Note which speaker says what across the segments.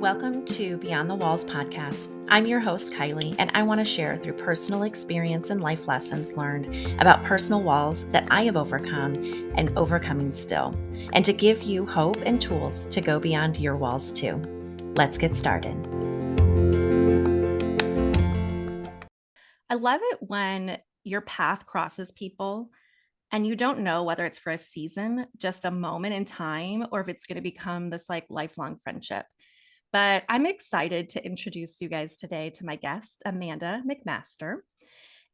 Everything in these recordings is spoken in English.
Speaker 1: Welcome to Beyond the Walls podcast. I'm your host, Kylie, and I want to share through personal experience and life lessons learned about personal walls that I have overcome and overcoming still, and to give you hope and tools to go beyond your walls too. Let's get started. I love it when your path crosses people and you don't know whether it's for a season, just a moment in time, or if it's going to become this lifelong friendship. But I'm excited to introduce you guys today to my guest, Amanda McMaster.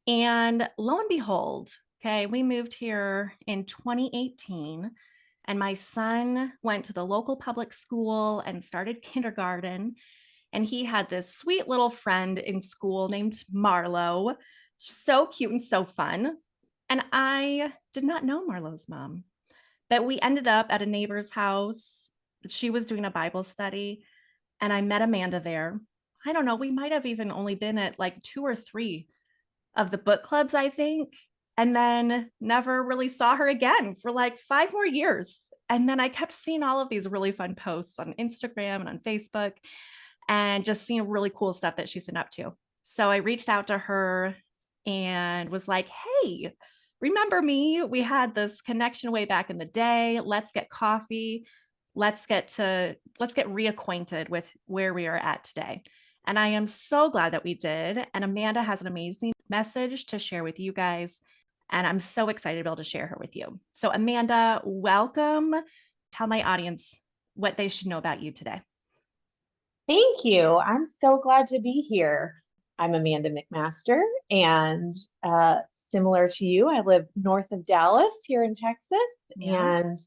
Speaker 1: And lo and behold, we moved here in 2018, and my son went to the local public school and started kindergarten. And he had this sweet little friend in school named Marlo. So cute and so fun. And I did not know Marlo's mom, but we ended up at a neighbor's house. She was doing a Bible study. And I met Amanda there. I don't know, we might have even only been at like 2 or 3 of the book clubs, I think, and then never really saw her again for like 5 more years. And then I kept seeing all of these really fun posts on Instagram and on Facebook and just seeing really cool stuff that she's been up to. So I reached out to her and was like, hey, remember me? We had this connection way back in the day. Let's get coffee. Let's get reacquainted with where we are at today. And I am so glad that we did. And Amanda has an amazing message to share with you guys. And I'm so excited to be able to share her with you. So Amanda, welcome. Tell my audience what they should know about you today.
Speaker 2: Thank you. I'm so glad to be here. I'm Amanda McMaster, and similar to you, I live north of Dallas here in Texas, and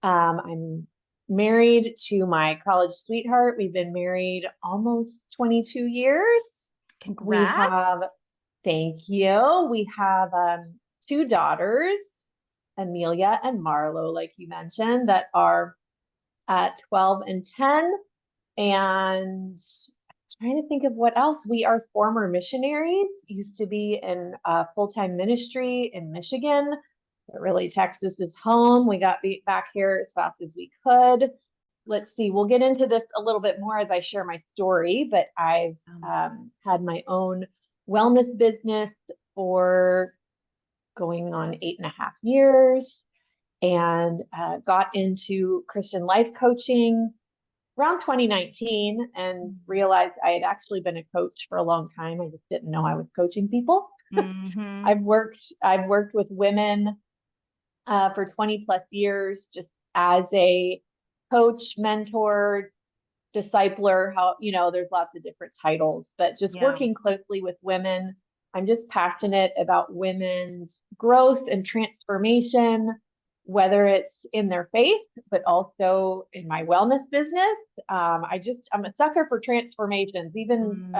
Speaker 2: I'm married to my college sweetheart. We've been married almost 22 years.
Speaker 1: Congrats.
Speaker 2: Thank you. We have 2 daughters, Amelia and Marlo, like you mentioned, that are 12 and 10. And trying to think of what else. We are former missionaries, used to be in full-time ministry in Michigan. But really, Texas is home. We got back here as fast as we could. Let's see, we'll get into this a little bit more as I share my story, but I've had my own wellness business for going on 8.5 years, and got into Christian life coaching around 2019 and realized I had actually been a coach for a long time. I just didn't know I was coaching people.
Speaker 1: Mm-hmm.
Speaker 2: I've worked with women for 20 plus years, just as a coach, mentor, discipler, there's lots of different titles, but just working closely with women. I'm just passionate about women's growth and transformation, whether it's in their faith, but also in my wellness business. I'm a sucker for transformations, even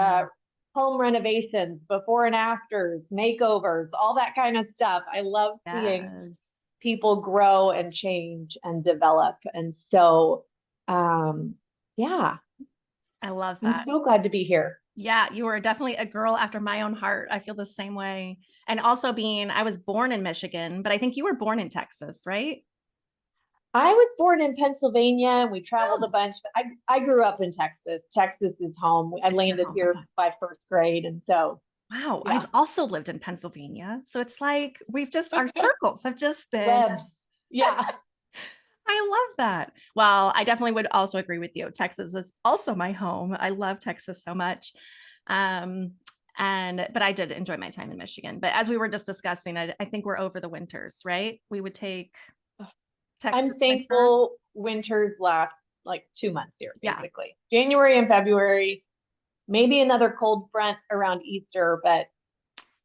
Speaker 2: home renovations, before and afters, makeovers, all that kind of stuff. I love seeing people grow and change and develop. And so,
Speaker 1: I love that.
Speaker 2: I'm so glad to be here.
Speaker 1: Yeah, you are definitely a girl after my own heart. I feel the same way. And also I was born in Michigan, but I think you were born in Texas, right?
Speaker 2: I was born in Pennsylvania and we traveled a bunch. I grew up in Texas. Texas is home. I landed here by 1st grade. And so.
Speaker 1: Wow. Yeah. I've also lived in Pennsylvania. So it's like, our circles have just been.
Speaker 2: Webs. Yeah.
Speaker 1: I love that. Well, I definitely would also agree with you. Texas is also my home. I love Texas so much. But I did enjoy my time in Michigan. But as we were just discussing, I think we're over the winters, right? We would take Texas.
Speaker 2: I'm thankful winters last like 2 months here, basically. Yeah. January and February, maybe another cold front around Easter, but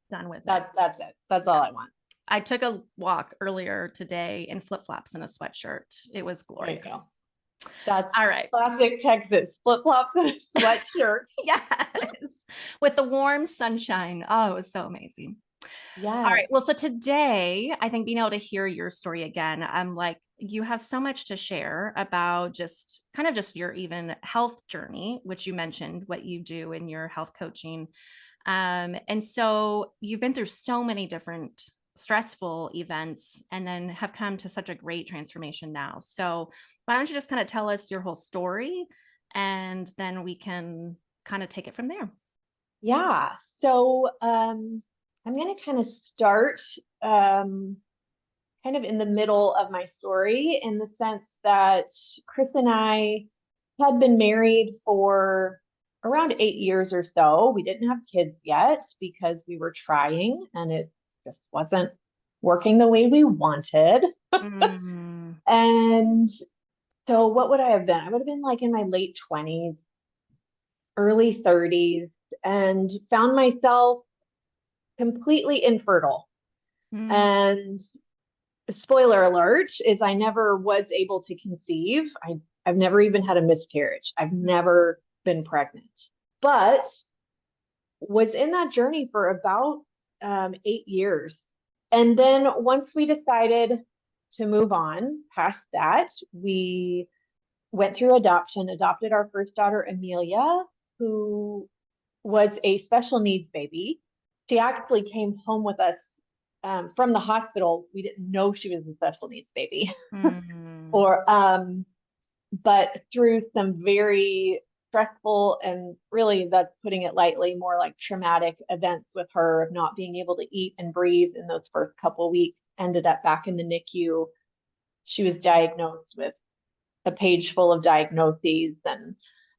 Speaker 1: done with
Speaker 2: that. That's it. That's all I want.
Speaker 1: I took a walk earlier today in flip-flops and a sweatshirt. It was glorious.
Speaker 2: That's
Speaker 1: all right.
Speaker 2: Classic Texas, flip-flops and a sweatshirt.
Speaker 1: Yes. With the warm sunshine. Oh, it was so amazing.
Speaker 2: Yeah.
Speaker 1: All right. Well, so today, I think being able to hear your story again, I'm like, you have so much to share about just your even health journey, which you mentioned what you do in your health coaching. And so you've been through so many different stressful events and then have come to such a great transformation now. So why don't you just kind of tell us your whole story and then we can kind of take it from there.
Speaker 2: Yeah. So I'm going to kind of start kind of in the middle of my story, in the sense that Chris and I had been married for around 8 years or so. We didn't have kids yet because we were trying and it just wasn't working the way we wanted.
Speaker 1: Mm,
Speaker 2: And so what would I have been? I would have been like in my late 20s, early 30s, and found myself completely infertile.
Speaker 1: mm,
Speaker 2: And spoiler alert is I never was able to conceive. I've never even had a miscarriage. I've never been pregnant, but was in that journey for about 8 years. And then once we decided to move on past that, we went through adoption, adopted our first daughter, Amelia, who was a special needs baby. She actually came home with us from the hospital. We didn't know she was a special needs baby,
Speaker 1: mm.
Speaker 2: or but through some very stressful, and really, that's putting it lightly, more like traumatic events with her of not being able to eat and breathe in those first couple of weeks, ended up back in the NICU. She was diagnosed with a page full of diagnoses, and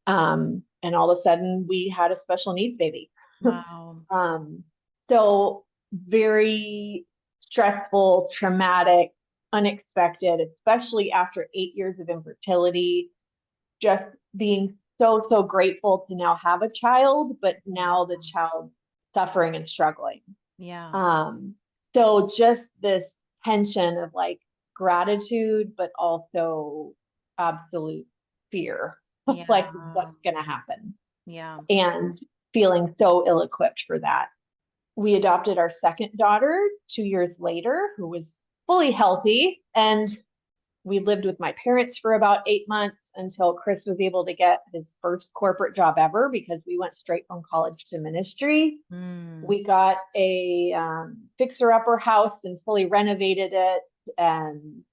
Speaker 2: all of a sudden we had a special needs baby.
Speaker 1: Wow.
Speaker 2: um, so very stressful, traumatic, unexpected, especially after 8 years of infertility, just being so grateful to now have a child, but
Speaker 1: Yeah.
Speaker 2: now the child suffering and struggling.
Speaker 1: Yeah.
Speaker 2: Um, so just this tension of like gratitude, but also absolute fear of like
Speaker 1: Yeah.
Speaker 2: what's going to happen,
Speaker 1: Yeah.
Speaker 2: and feeling so ill equipped for that. We adopted our second daughter 2 years later, who was fully healthy. And we lived with my parents for about 8 months until Chris was able to get his first corporate job ever, because we went straight from college to ministry.
Speaker 1: Mm.
Speaker 2: We got a fixer-upper house and fully renovated it. And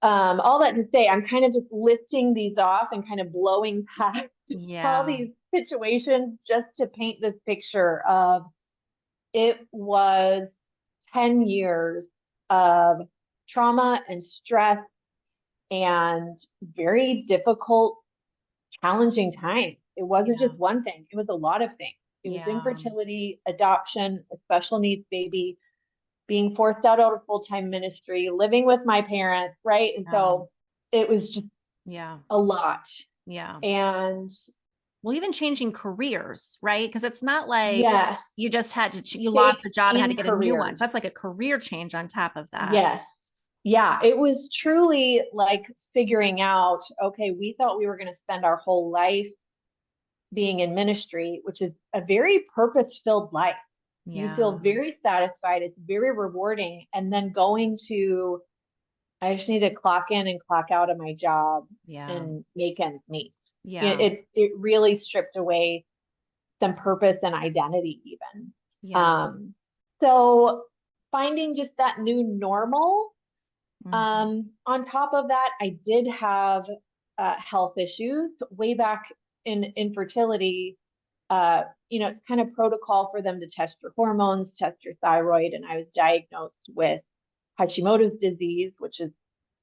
Speaker 2: all that to say, I'm kind of just listing these off and kind of blowing past all
Speaker 1: Yeah.
Speaker 2: these situations just to paint this picture of, it was 10 years of trauma and stress and very difficult, challenging time. It wasn't
Speaker 1: Yeah.
Speaker 2: just one thing, it was a lot of things. It was
Speaker 1: Yeah.
Speaker 2: infertility, adoption, a special needs baby, being forced out of full-time ministry, living with my parents, right? And
Speaker 1: Yeah.
Speaker 2: so it was just
Speaker 1: Yeah.
Speaker 2: a lot.
Speaker 1: Yeah.
Speaker 2: And
Speaker 1: Well, even changing careers, right? Because it's not like
Speaker 2: yes,
Speaker 1: you just had to, you
Speaker 2: big
Speaker 1: lost a job and had to
Speaker 2: in
Speaker 1: get a new one. So that's
Speaker 2: careers.
Speaker 1: like a career change on top of that.
Speaker 2: Yes. Yeah, it was truly like figuring out, okay, we thought we were going to spend our whole life being in ministry, which is a very purpose-filled life. You
Speaker 1: Yeah.
Speaker 2: feel very satisfied, it's very rewarding. And then going to, I just need to clock in and clock out of my job
Speaker 1: Yeah.
Speaker 2: and make ends meet.
Speaker 1: Yeah.
Speaker 2: It really stripped away some purpose and identity even.
Speaker 1: Yeah.
Speaker 2: So finding just that new normal.
Speaker 1: Mhm.
Speaker 2: On top of that, I did have health issues way back in infertility. It's kind of protocol for them to test your hormones, test your thyroid, and I was diagnosed with Hashimoto's disease, which is,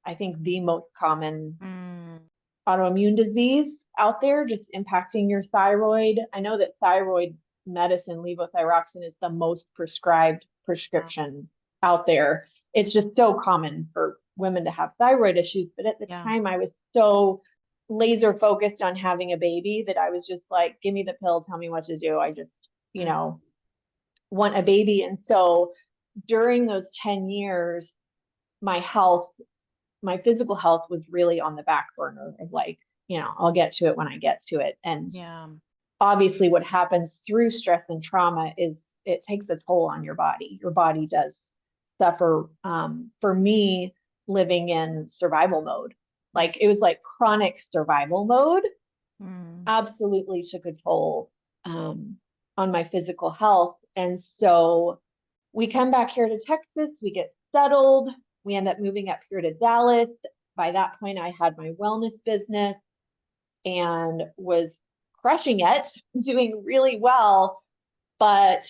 Speaker 2: I think, the most common
Speaker 1: Mm.
Speaker 2: autoimmune disease out there, just impacting your thyroid. I know that thyroid medicine, levothyroxine, is the most prescribed
Speaker 1: Yeah.
Speaker 2: prescription out there. It's just so common for women to have thyroid issues. But at the
Speaker 1: Yeah.
Speaker 2: time, I was so laser focused on having a baby that I was just like, give me the pill, tell me what to do. I just, you
Speaker 1: Mm.
Speaker 2: know, want a baby. And so during those 10 years, my health, my physical health was really on the back burner of like, I'll get to it when I get to it. And
Speaker 1: Yeah.
Speaker 2: obviously what happens through stress and trauma is it takes a toll on your body. Your body does suffer. For me, living in survival mode,
Speaker 1: Yeah.
Speaker 2: like it was like chronic survival mode,
Speaker 1: Mm.
Speaker 2: absolutely took a toll on my physical health. And so we come back here to Texas, we get settled, we end up moving up here to Dallas. By that point, I had my wellness business. and was crushing it, doing really well, but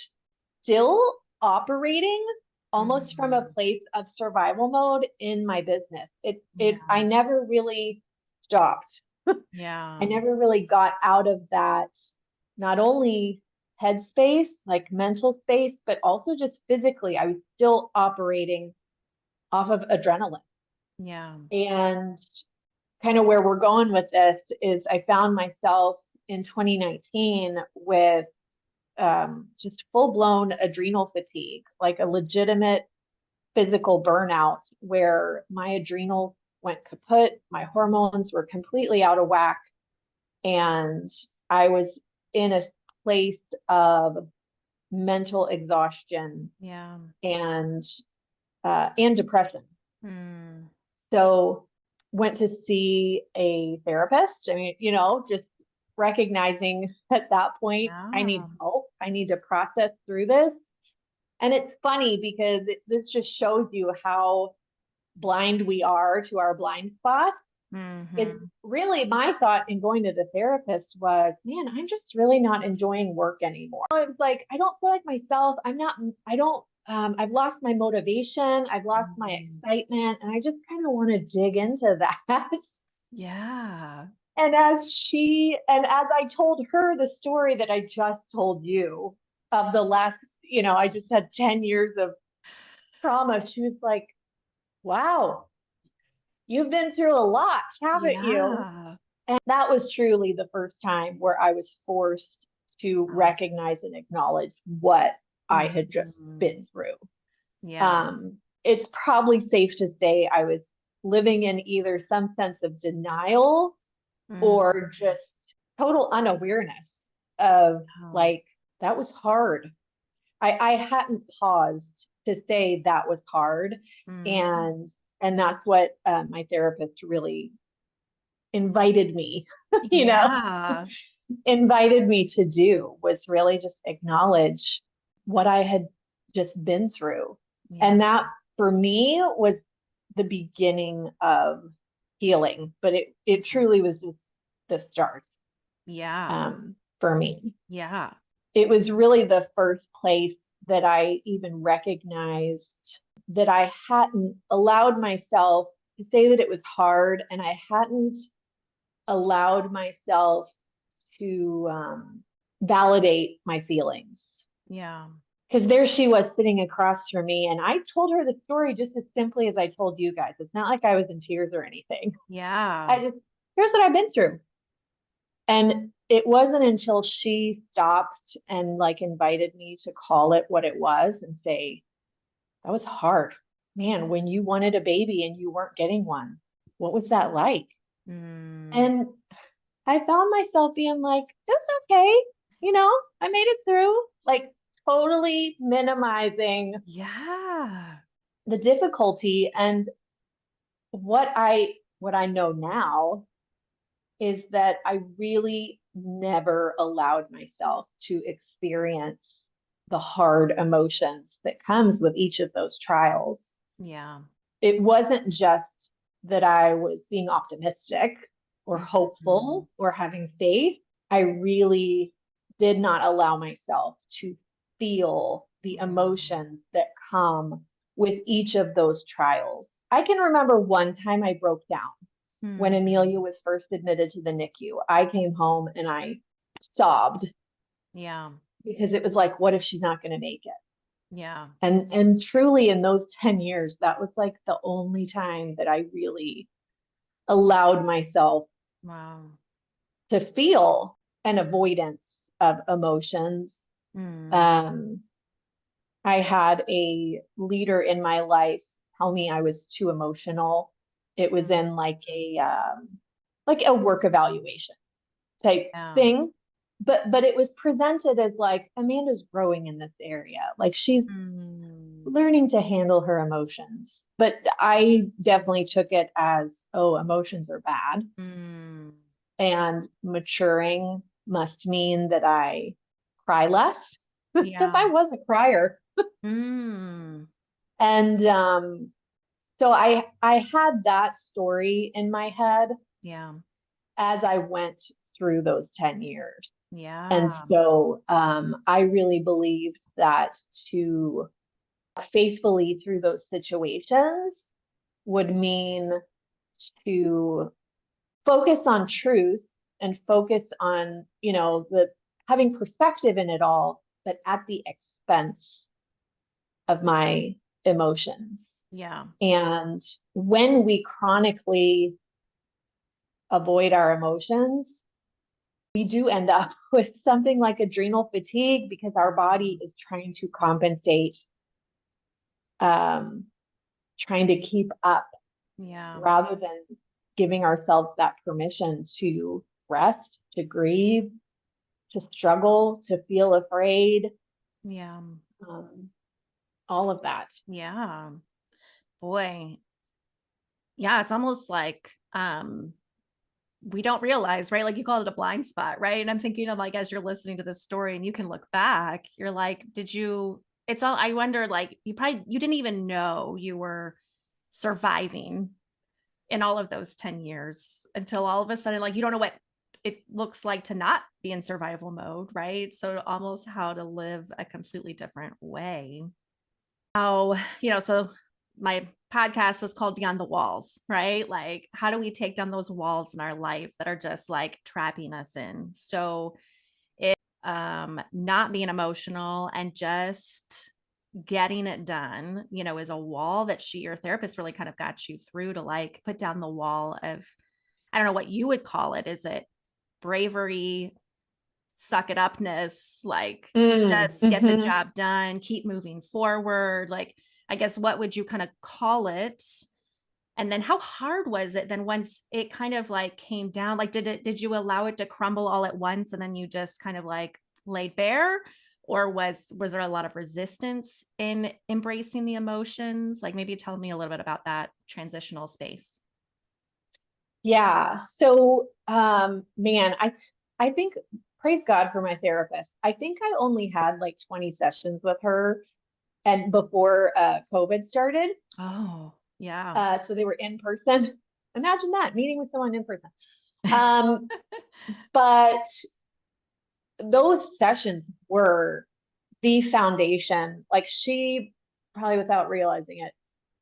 Speaker 2: still operating almost from a
Speaker 1: Mhm.
Speaker 2: place of survival mode in my business. I
Speaker 1: Yeah.
Speaker 2: never really stopped. I
Speaker 1: Yeah.
Speaker 2: never really got out of that, not only headspace, like mental space, but also just physically. I was still operating off of adrenaline.
Speaker 1: Yeah.
Speaker 2: And kind of where we're going with this is I found myself in 2019 with just full blown adrenal fatigue, like a legitimate physical burnout where my adrenals went kaput, my hormones were completely out of whack, and I was in a place of mental exhaustion
Speaker 1: Yeah.
Speaker 2: and depression.
Speaker 1: Mm.
Speaker 2: So went to see a therapist. I mean, just recognizing at that point I need
Speaker 1: Yeah.
Speaker 2: help. I need to process through this. And it's funny because this just shows you how blind we are to our blind spots. It's
Speaker 1: Mhm.
Speaker 2: really my thought in going to the therapist was, man, I'm just really not enjoying work anymore. I was like, I don't feel like myself. I don't, I've lost my motivation. I've lost my
Speaker 1: Mhm.
Speaker 2: excitement. And I just kind of want to dig into that.
Speaker 1: Yeah.
Speaker 2: And as I told her the story that I just told you of the last, I just had 10 years of trauma, she was like, wow, you've been through a lot, haven't you?
Speaker 1: Yeah.
Speaker 2: And that was truly the first time where I was forced to
Speaker 1: Wow.
Speaker 2: recognize and acknowledge what I had just
Speaker 1: Mhm.
Speaker 2: been through.
Speaker 1: Yeah.
Speaker 2: It's probably safe to say I was living in either some sense of denial
Speaker 1: Mhm.
Speaker 2: or just total unawareness of
Speaker 1: Wow.
Speaker 2: like, that was hard. I hadn't paused to say that was hard.
Speaker 1: Mhm.
Speaker 2: And that's what my therapist really invited me, you know,
Speaker 1: Yeah.
Speaker 2: invited me to do was really just acknowledge what I had just been through.
Speaker 1: Yeah.
Speaker 2: And that for me was the beginning of healing, but it
Speaker 1: Mhm.
Speaker 2: truly was just the start
Speaker 1: Yeah.
Speaker 2: for me.
Speaker 1: Yeah.
Speaker 2: It was really the first place that I even recognized that I hadn't allowed myself to say that it was hard, and I hadn't allowed myself to validate my feelings.
Speaker 1: Yeah.
Speaker 2: Because there she was sitting across from me, and I told her the story just as simply as I told you guys. It's not like I was in tears or anything.
Speaker 1: Yeah.
Speaker 2: I just, here's what I've been through. And it wasn't until she stopped and like invited me to call it what it was and say, that was hard. Man, when you wanted a baby and you weren't getting one, what was that like?
Speaker 1: Mm.
Speaker 2: And I found myself being like, it's okay. I made it through, like totally minimizing
Speaker 1: Yeah.
Speaker 2: the difficulty. And what I know now is that I really never allowed myself to experience the hard emotions that comes with each of those trials.
Speaker 1: Yeah.
Speaker 2: It wasn't just that I was being optimistic or
Speaker 1: Mhm.
Speaker 2: hopeful or having faith. I really did not allow myself to feel the
Speaker 1: Yeah.
Speaker 2: emotions that come with each of those trials. I can remember one time I broke down when
Speaker 1: Mhm.
Speaker 2: Amelia was first admitted to the NICU. I came home and I sobbed
Speaker 1: Yeah.
Speaker 2: because it was like, what if she's not going to make it?
Speaker 1: Yeah.
Speaker 2: And truly in those 10 years, that was like the only time that I really allowed myself
Speaker 1: Wow.
Speaker 2: to feel an avoidance of emotions.
Speaker 1: Mm.
Speaker 2: Um, I had a leader in my life tell me I was too emotional. It was
Speaker 1: Mm.
Speaker 2: in like a work evaluation type
Speaker 1: Yeah.
Speaker 2: thing. But it was presented as like Amanda's growing in this area. Like she's
Speaker 1: Mm.
Speaker 2: learning to handle her emotions. But I definitely took it as, oh, emotions are bad.
Speaker 1: Mm.
Speaker 2: And maturing must mean that I cry less because
Speaker 1: Yeah.
Speaker 2: I was a crier.
Speaker 1: Mm.
Speaker 2: And so I had that story in my head.
Speaker 1: Yeah.
Speaker 2: as I went through those 10 years. And
Speaker 1: Yeah.
Speaker 2: so I really believed that to faithfully through those situations would mean to focus on truth and focus on, the having perspective in it all, but at the expense of my emotions.
Speaker 1: Yeah.
Speaker 2: And when we chronically avoid our emotions, we do end up with something like adrenal fatigue because our body is trying to compensate, um, trying to keep up
Speaker 1: Yeah.
Speaker 2: rather than giving ourselves that permission to rest, to grieve, to struggle, to feel afraid,
Speaker 1: Yeah.
Speaker 2: um, all of that.
Speaker 1: Yeah. Boy. Yeah, it's almost like we don't realize, right? Like you called it a blind spot, right? And I'm thinking of like as you're listening to this story and you can look back, you're like, did you it's all I wonder like you didn't even know you were surviving in all of those 10 years until all of a sudden like you don't know what it looks like to not be in survival mode, right? So almost how to live a completely different way. Oh, so my podcast was called Beyond the Walls, right? Like, how do we take down those walls in our life that are just like trapping us in? So, not being emotional and just getting it done, is a wall that your therapist really kind of got you through to like put down the wall of, I don't know what you would call it. Is it bravery, suck it upness, like just get the
Speaker 2: Mm-hmm.
Speaker 1: job done, keep moving forward. Like, I guess what would you kind of call it? And then how hard was it then once it kind of like came down? Like, did you allow it to crumble all at once and then you just kind of like laid bare? Or was there a lot of resistance in embracing the emotions? Like maybe tell me a little bit about that transitional space.
Speaker 2: Yeah. So, man, I think praise God for my therapist. I think I only had like 20 sessions with her and before COVID started.
Speaker 1: Oh, yeah.
Speaker 2: So they were in person. Imagine that meeting with someone in person. Um, but those sessions were the foundation. Like she probably without realizing it,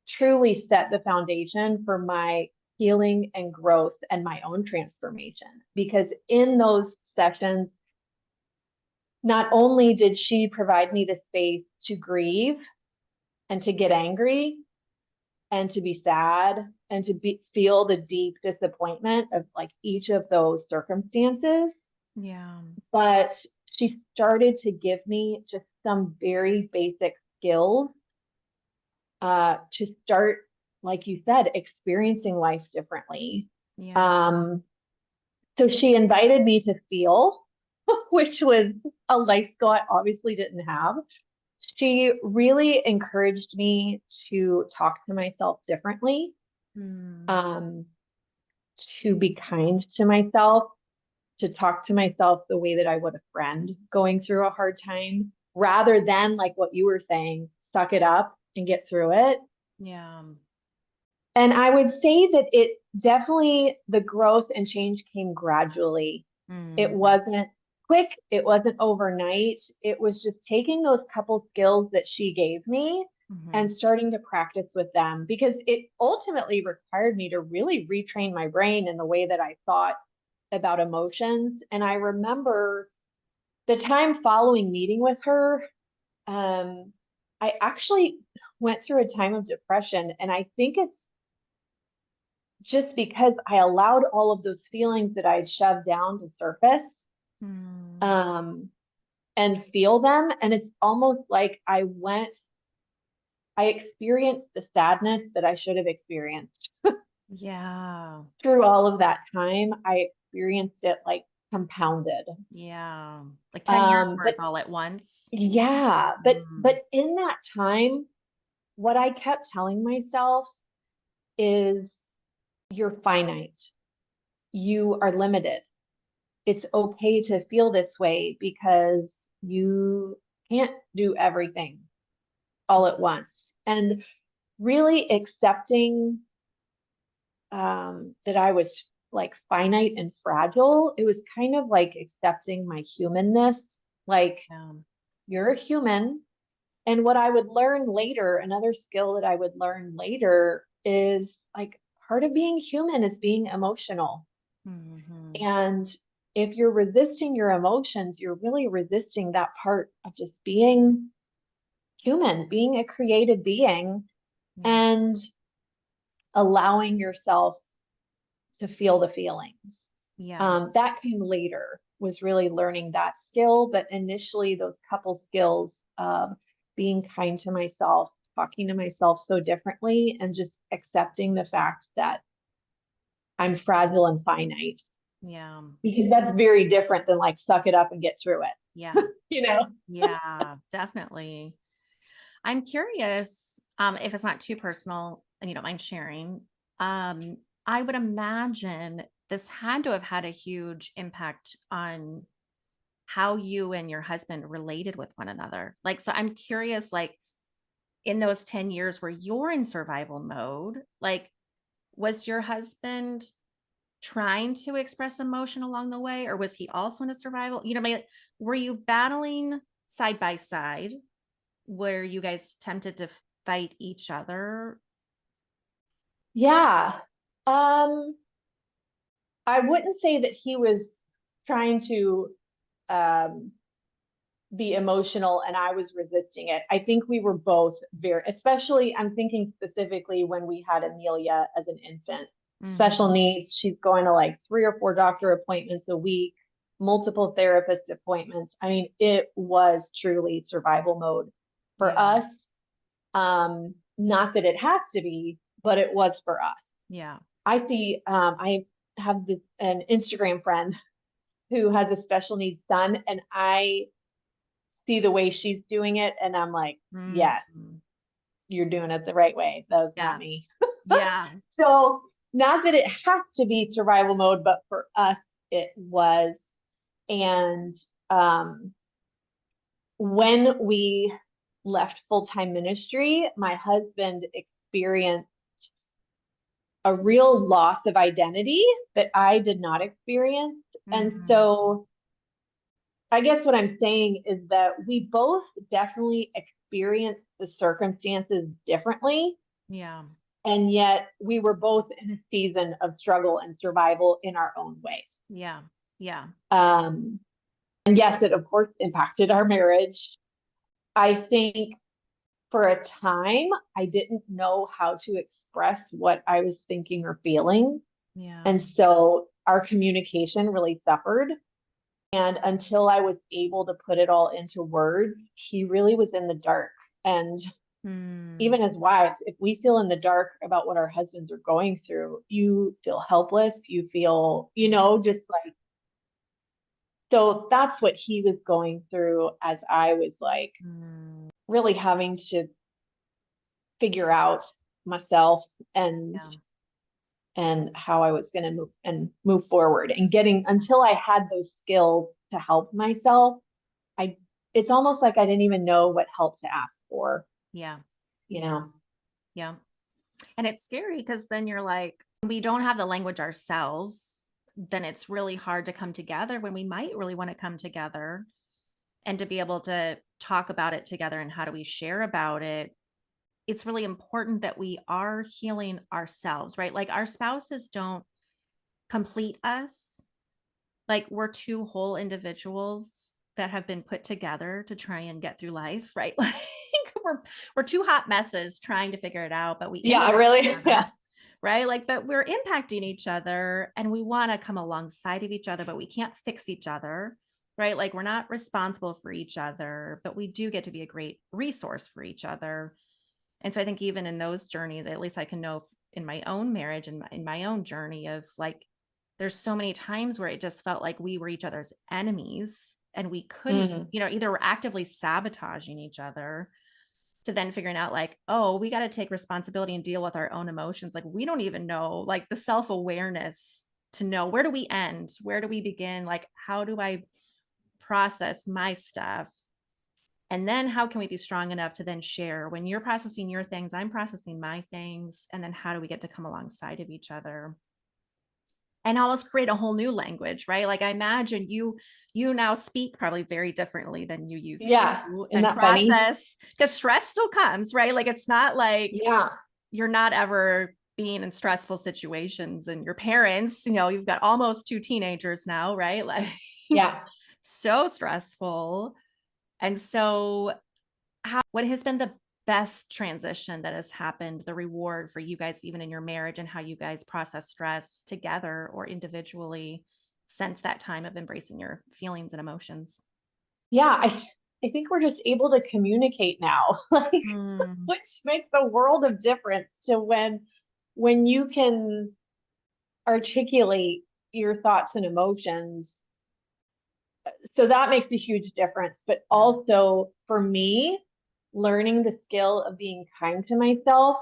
Speaker 2: truly set the foundation for my healing and growth and my own transformation. Because in those sessions, not only did she provide me the space to grieve and to get angry and to be sad and to feel the deep disappointment of like each of those circumstances,
Speaker 1: Yeah.
Speaker 2: but she started to give me just some very basic skills to start, like you said, experiencing life differently.
Speaker 1: Yeah.
Speaker 2: Um, so she invited me to feel, which was a life skill I obviously didn't have. She really encouraged me to talk to myself differently,
Speaker 1: Hmm.
Speaker 2: um, to be kind to myself, to talk to myself the way that I would a friend going through a hard time, rather than like what you were saying, suck it up and get through it.
Speaker 1: Yeah.
Speaker 2: And I would say that it definitely, the growth and change came gradually. It
Speaker 1: Mm.
Speaker 2: wasn't quick, it wasn't overnight. It was just taking those couple skills that she gave me
Speaker 1: Hmm.
Speaker 2: and starting to practice with them because it ultimately required me to really retrain my brain in the way that I thought about emotions. And I remember the time following meeting with her, I actually went through a time of depression. And I think it's just because I allowed all of those feelings that I'd shoved down to surface,
Speaker 1: Mm.
Speaker 2: um, and feel them. And it's almost like I experienced the sadness that I should have experienced
Speaker 1: Yeah.
Speaker 2: through all of that time. I experienced it like compounded.
Speaker 1: Yeah. Like 10 years worth
Speaker 2: But
Speaker 1: all at once.
Speaker 2: yeah,
Speaker 1: Mm.
Speaker 2: but in that time, what I kept telling myself is you're finite. You are limited. It's okay to feel this way because you can't do everything all at once. And really accepting that I was like finite and fragile. It was kind of like accepting my humanness, like
Speaker 1: Yeah.
Speaker 2: you're a human. And what I would learn later, another skill that I would learn later is like part of being human is being emotional.
Speaker 1: Mm-hmm.
Speaker 2: And if you're resisting your emotions, you're really resisting that part of just being human, being a created being,
Speaker 1: Yeah.
Speaker 2: and allowing yourself to feel the feelings.
Speaker 1: Yeah.
Speaker 2: That came later, was really learning that skill. But initially, those couple skills of being kind to myself, talking to myself so differently, and just accepting the fact that I'm fragile and finite,
Speaker 1: Yeah.
Speaker 2: because that's very different than like suck it up and get through
Speaker 1: Yeah.
Speaker 2: it, you know?
Speaker 1: Yeah. Definitely. I'm curious, if it's not too personal and you don't mind sharing. Um, I would imagine this had to have had a huge impact on how you and your husband related with one another. Like, so I'm curious, like, in those 10 years where you're in survival mode, like, was your husband trying to express emotion along the way, or was he also in a survival? Were you battling side by side? Were you guys tempted to fight each other?
Speaker 2: Yeah. Um, I wouldn't say that he was trying to um, be emotional and I was resisting it. I think we were both very, especially, I'm thinking specifically when we had Amelia as an infant, special
Speaker 1: Mhm.
Speaker 2: needs. She's going to like 3 or 4 doctor appointments a week, multiple therapist appointments. I mean, it was truly survival mode for
Speaker 1: Yeah.
Speaker 2: us. Not that it has to be, but it was for us.
Speaker 1: Yeah.
Speaker 2: I see, I have an Instagram friend who has a special needs son, and I see the way she's doing it, and I'm like, yes,
Speaker 1: Mhm.
Speaker 2: you're doing it the right way. That was not
Speaker 1: Yeah.
Speaker 2: me.
Speaker 1: Yeah.
Speaker 2: So, not that it has to be survival mode, but for us, it was. And um, when we left full time ministry, my husband experienced a real loss of identity that I did not experience. And
Speaker 1: Mhm.
Speaker 2: so, I guess what I'm saying is that we both definitely experienced the circumstances differently.
Speaker 1: Yeah.
Speaker 2: And yet we were both in a season of struggle and survival in our own ways.
Speaker 1: Yeah. Yeah.
Speaker 2: Um, and yes, it of course impacted our marriage. I think for a time, I didn't know how to express what I was thinking or feeling.
Speaker 1: Yeah.
Speaker 2: And so our communication really suffered. And until I was able to put it all into words, he really was in the dark. And
Speaker 1: Hmm.
Speaker 2: even as wives, if we feel in the dark about what our husbands are going through, you feel helpless. You feel, just like, so that's what he was going through as I was like
Speaker 1: Mm.
Speaker 2: really having to figure out myself and
Speaker 1: Yeah.
Speaker 2: how I was going to move forward, and getting until I had those skills to help myself. I It's almost like I didn't even know what help to ask for,
Speaker 1: Yeah.
Speaker 2: you
Speaker 1: Yeah.
Speaker 2: know.
Speaker 1: Yeah. And it's scary because then you're like, we don't have the language ourselves, then it's really hard to come together when we might really want to come together and to be able to talk about it together and how do we share about it. It's really important that we are healing ourselves, right? Like our spouses don't complete us. Like we're two whole individuals that have been put together to try and get through life, right? Like we're two hot messes trying to figure it out, but we
Speaker 2: Yeah,
Speaker 1: ended
Speaker 2: I
Speaker 1: up
Speaker 2: really,
Speaker 1: together,
Speaker 2: yeah.
Speaker 1: right? Like, but we're impacting each other and we want to come alongside of each other, but we can't fix each other, right? Like we're not responsible for each other, but we do get to be a great resource for each other. And so I think even in those journeys, at least I can know in my own marriage and in my own journey of like, there's so many times where it just felt like we were each other's enemies and we couldn't,
Speaker 2: Mm.
Speaker 1: either we're actively sabotaging each other to then figuring out like, oh, we got to take responsibility and deal with our own emotions. Like we don't even know, like the self-awareness to know where do we end? Where do we begin? Like, how do I process my stuff? And then how can we be strong enough to then share when you're processing your things, I'm processing my things. And then how do we get to come alongside of each other? and almost create a whole new language, right? Like I imagine you now speak probably very differently than you used
Speaker 2: Yeah.
Speaker 1: to
Speaker 2: Isn't
Speaker 1: and
Speaker 2: that funny?
Speaker 1: process, because stress still comes, right? Like it's not like
Speaker 2: Yeah.
Speaker 1: you're not ever being in stressful situations, and your parents, you've got almost two teenagers now, right? Like
Speaker 2: Yeah.
Speaker 1: so stressful. And so what has been the best transition that has happened, the reward for you guys, even in your marriage, and how you guys process stress together or individually since that time of embracing your feelings and emotions?
Speaker 2: Yeah. I think we're just able to communicate now, like,
Speaker 1: Mm,
Speaker 2: which makes a world of difference to when you can articulate your thoughts and emotions. So that makes a huge difference. But
Speaker 1: yeah.
Speaker 2: also for me, learning the skill of being kind to myself.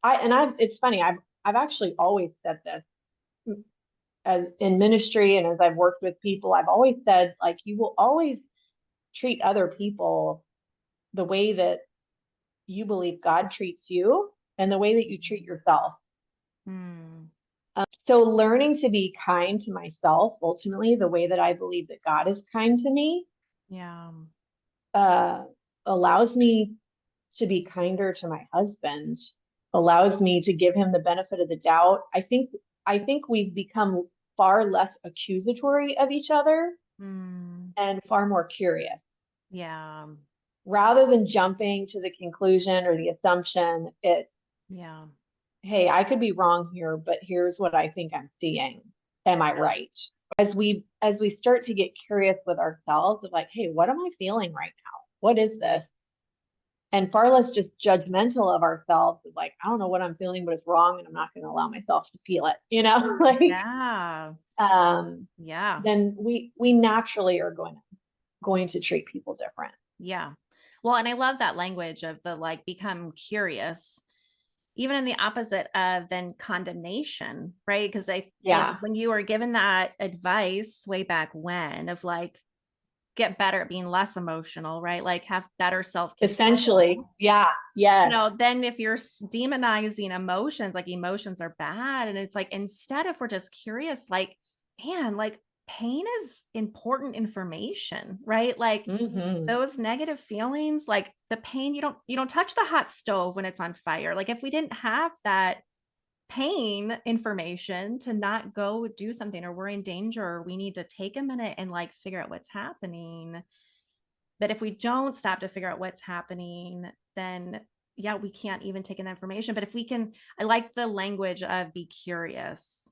Speaker 2: It's funny, I've actually always said this as in ministry and as I've worked with people, I've always said, like, you will always treat other people the way that you believe God treats you and the way that you treat yourself.
Speaker 1: Mm,
Speaker 2: So learning to be kind to myself, ultimately, the way that I believe that God is kind to me,
Speaker 1: yeah.
Speaker 2: uh, allows me to be kinder to my husband, allows me to give him the benefit of the doubt. I think we've become far less accusatory of each other
Speaker 1: Mm,
Speaker 2: and far more curious.
Speaker 1: yeah.
Speaker 2: Rather than jumping to the conclusion or the assumption, it's,
Speaker 1: Yeah.
Speaker 2: hey, I could be wrong here, but here's what I think I'm seeing. Am I right? As we start to get curious with ourselves of like, hey, what am I feeling right now? What is this? And far less just judgmental of ourselves of like, I don't know what I'm feeling, but it's wrong, and I'm not going to allow myself to feel it, like,
Speaker 1: Yeah.
Speaker 2: um,
Speaker 1: Yeah.
Speaker 2: then we naturally are going to treat people different.
Speaker 1: Yeah. Well, and I love that language of the like become curious, even in the opposite of then condemnation, right? Because I think
Speaker 2: Yeah,
Speaker 1: when you were given that advice way back when of like get better at being less emotional, right? Like have better self
Speaker 2: essentially.
Speaker 1: control.
Speaker 2: Yeah, yes.
Speaker 1: Then if you're demonizing emotions, like emotions are bad. And it's like, instead, if we're just curious, like, man, like pain is important information, right? Like
Speaker 2: Hmm.
Speaker 1: those negative feelings, like the pain, you don't touch the hot stove when it's on fire. Like if we didn't have that pain information to not go do something, or we're in danger, or we need to take a minute and like figure out what's happening. But if we don't stop to figure out what's happening, then yeah, we can't even take in that information. But if we can, I like the language of be curious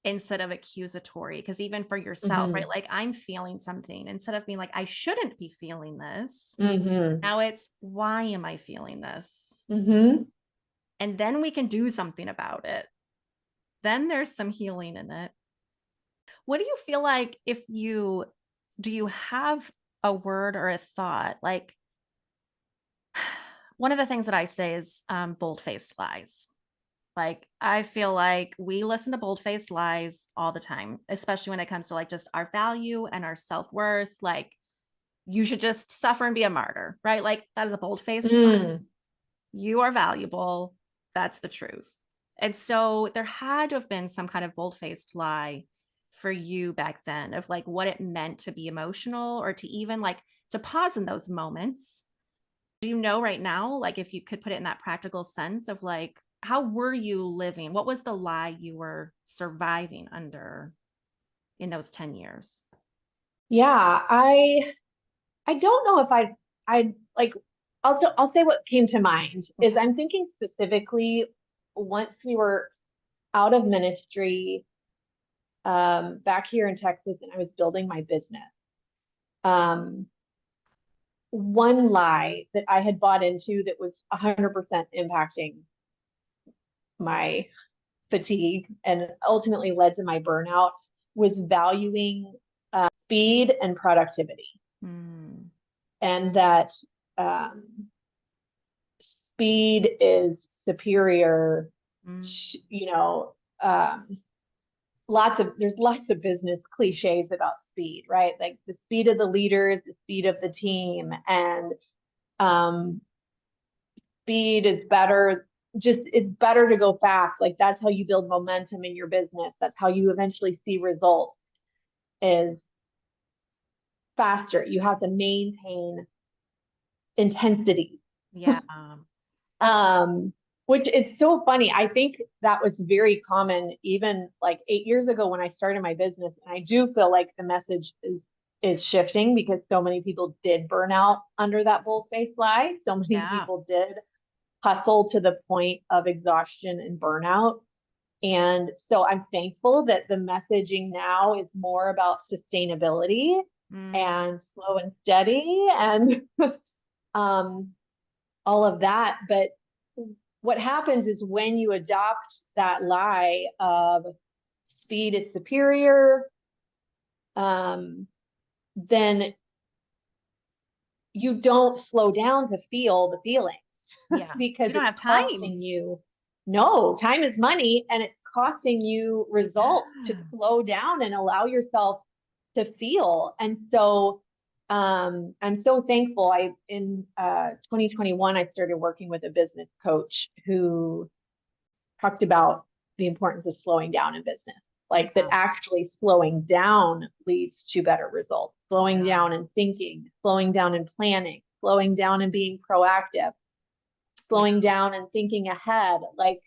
Speaker 1: instead of accusatory, because even for yourself, right?
Speaker 2: Hmm.
Speaker 1: Like I'm feeling something, instead of being like, I shouldn't be feeling this.
Speaker 2: Hmm.
Speaker 1: Now it's, why am I feeling this?
Speaker 2: Hmm.
Speaker 1: And then we can do something about it. Then there's some healing in it. What do you feel like, if you do you have a word or a thought? Like one of the things that I say is bold faced lies. Like I feel like we listen to bold faced lies all the time, especially when it comes to like just our value and our self worth. Like you should just suffer and be a martyr, right? Like that is a bold faced lie.
Speaker 2: Mm.
Speaker 1: You are valuable. That's the truth. And so there had to have been some kind of bold faced lie for you back then of like what it meant to be emotional, or to even like to pause in those moments. Do you know right now, like if you could put it in that practical sense of like, how were you living? What was the lie you were surviving under in those 10 years?
Speaker 2: Yeah, I don't know if I like I'll say what came to mind is
Speaker 1: Okay.
Speaker 2: I'm thinking specifically once we were out of ministry, back here in Texas, and I was building my business. Um, one lie that I had bought into that was 100% impacting my fatigue and ultimately led to my burnout was valuing speed and productivity,
Speaker 1: Mm,
Speaker 2: and that um, speed is superior
Speaker 1: mm,
Speaker 2: to, um, there's lots of business cliches about speed, right? Like the speed of the leaders, the speed of the team, and um, speed is better. it's better to go fast. Like that's how you build momentum in your business. That's how you eventually see results is faster. You have to maintain intensity.
Speaker 1: Yeah.
Speaker 2: Um, which is so funny. I think that was very common even like 8 years ago when I started my business. And I do feel like the message is shifting because so many people did burn out under that bold-faced lie. So many
Speaker 1: Yeah.
Speaker 2: people did hustle to the point of exhaustion and burnout. And so I'm thankful that the messaging now is more about sustainability
Speaker 1: Mm,
Speaker 2: and slow and steady and um, all of that. But what happens is when you adopt that lie of speed is superior, um, then you don't slow down to feel the feelings
Speaker 1: yeah.
Speaker 2: because
Speaker 1: You don't
Speaker 2: it's
Speaker 1: have time.
Speaker 2: costing you. No, time is money and it's costing you results to
Speaker 1: Yeah.
Speaker 2: slow down and allow yourself to feel. And so I'm so thankful. I in 2021 I started working with a business coach who talked about the importance of slowing down in business. Like that
Speaker 1: Yeah.
Speaker 2: actually slowing down leads to better results, slowing
Speaker 1: Yeah.
Speaker 2: down and thinking, slowing down and planning, slowing down and being proactive,
Speaker 1: Yeah.
Speaker 2: slowing down and thinking ahead, like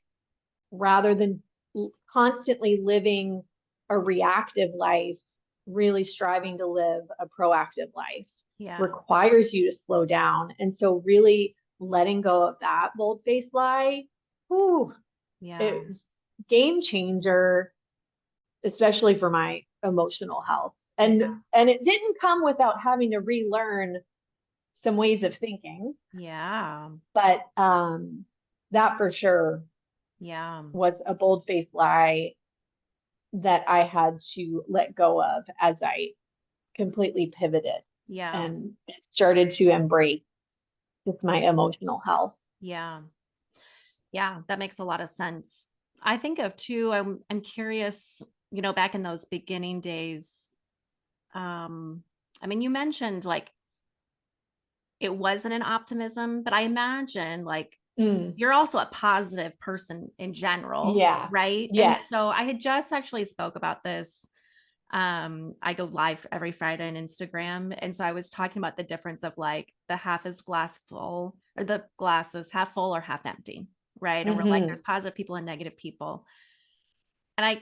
Speaker 2: rather than constantly living a reactive life, really striving to live a proactive life
Speaker 1: Yes.
Speaker 2: requires you to slow down. And so really letting go of that bold faced lie, whew,
Speaker 1: Yeah.
Speaker 2: it's game changer, especially for my emotional health.
Speaker 1: Yeah.
Speaker 2: And it didn't come without having to relearn some ways of thinking,
Speaker 1: Yeah.
Speaker 2: but that for sure
Speaker 1: Yeah.
Speaker 2: was a bold faced lie that I had to let go of as I completely pivoted
Speaker 1: Yeah.
Speaker 2: and started to embrace just my emotional health.
Speaker 1: Yeah. Yeah. That makes a lot of sense. I think of too, I'm curious, back in those beginning days, I mean, you mentioned like it wasn't an optimism, but I imagine like
Speaker 2: Mm,
Speaker 1: you're also a positive person in general,
Speaker 2: yeah.
Speaker 1: right? And so
Speaker 2: Yes.
Speaker 1: I had just actually spoke about this. I go live every Friday on Instagram. And so I was talking about the difference of like the half is glass full or the glass is half full or half empty, right? And we're like,
Speaker 2: Mm-hmm.
Speaker 1: there's positive people and negative people. And I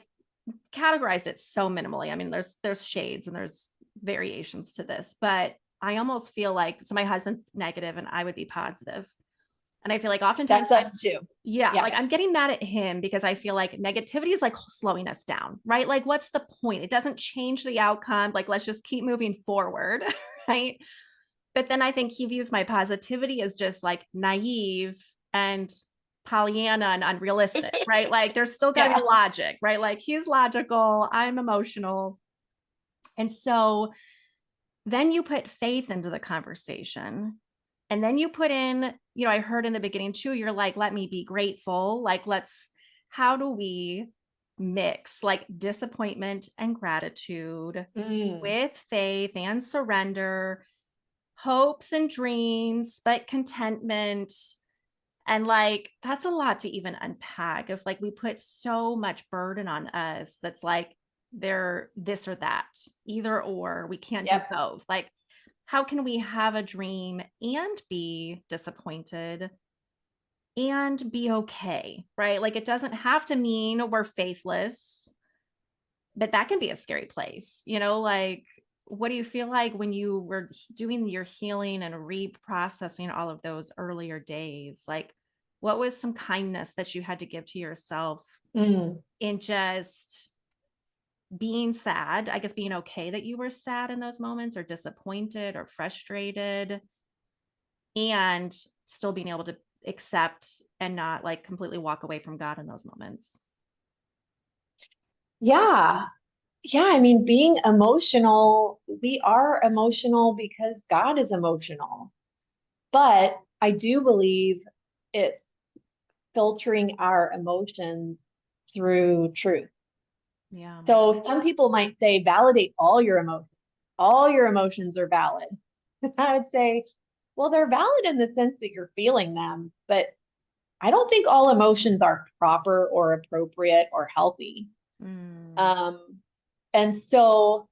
Speaker 1: categorized it so minimally. I mean, there's shades and there's variations to this, but I almost feel like so my husband's negative and I would be positive. And I feel like oftentimes
Speaker 2: That's us too.
Speaker 1: yeah,
Speaker 2: Yeah.
Speaker 1: like I'm getting mad at him because I feel like negativity is like slowing us down, right? Like, what's the point? It doesn't change the outcome. Like, let's just keep moving forward, right? But then I think he views my positivity as just like naive and Pollyanna and unrealistic, right? Like, there's still got to be
Speaker 2: Yeah.
Speaker 1: logic, right? Like, he's logical, I'm emotional. And so then you put faith into the conversation. And then you put in, I heard in the beginning too, you're like, let me be grateful. Like, how do we mix like disappointment and gratitude
Speaker 2: Mm.
Speaker 1: with faith and surrender, hopes and dreams, but contentment? And like, that's a lot to even unpack if like we put so much burden on us that's like, they're this or that, either or, we can't do
Speaker 2: Yep.
Speaker 1: both. Like, how can we have a dream and be disappointed and be okay, right? Like, it doesn't have to mean we're faithless, but that can be a scary place, like, what do you feel like when you were doing your healing and reprocessing all of those earlier days? Like, what was some kindness that you had to give to yourself
Speaker 2: Mm.
Speaker 1: in just being sad? I guess being okay that you were sad in those moments or disappointed or frustrated and still being able to accept and not like completely walk away from God in those moments.
Speaker 2: Yeah. Yeah. I mean, being emotional, we are emotional because God is emotional. But I do believe it's filtering our emotions through truth.
Speaker 1: Yeah.
Speaker 2: So some people might say, validate all your emotions. All your emotions are valid. I would say, well, they're valid in the sense that you're feeling them, but I don't think all emotions are proper or appropriate or healthy.
Speaker 1: Mm,
Speaker 2: Um, and so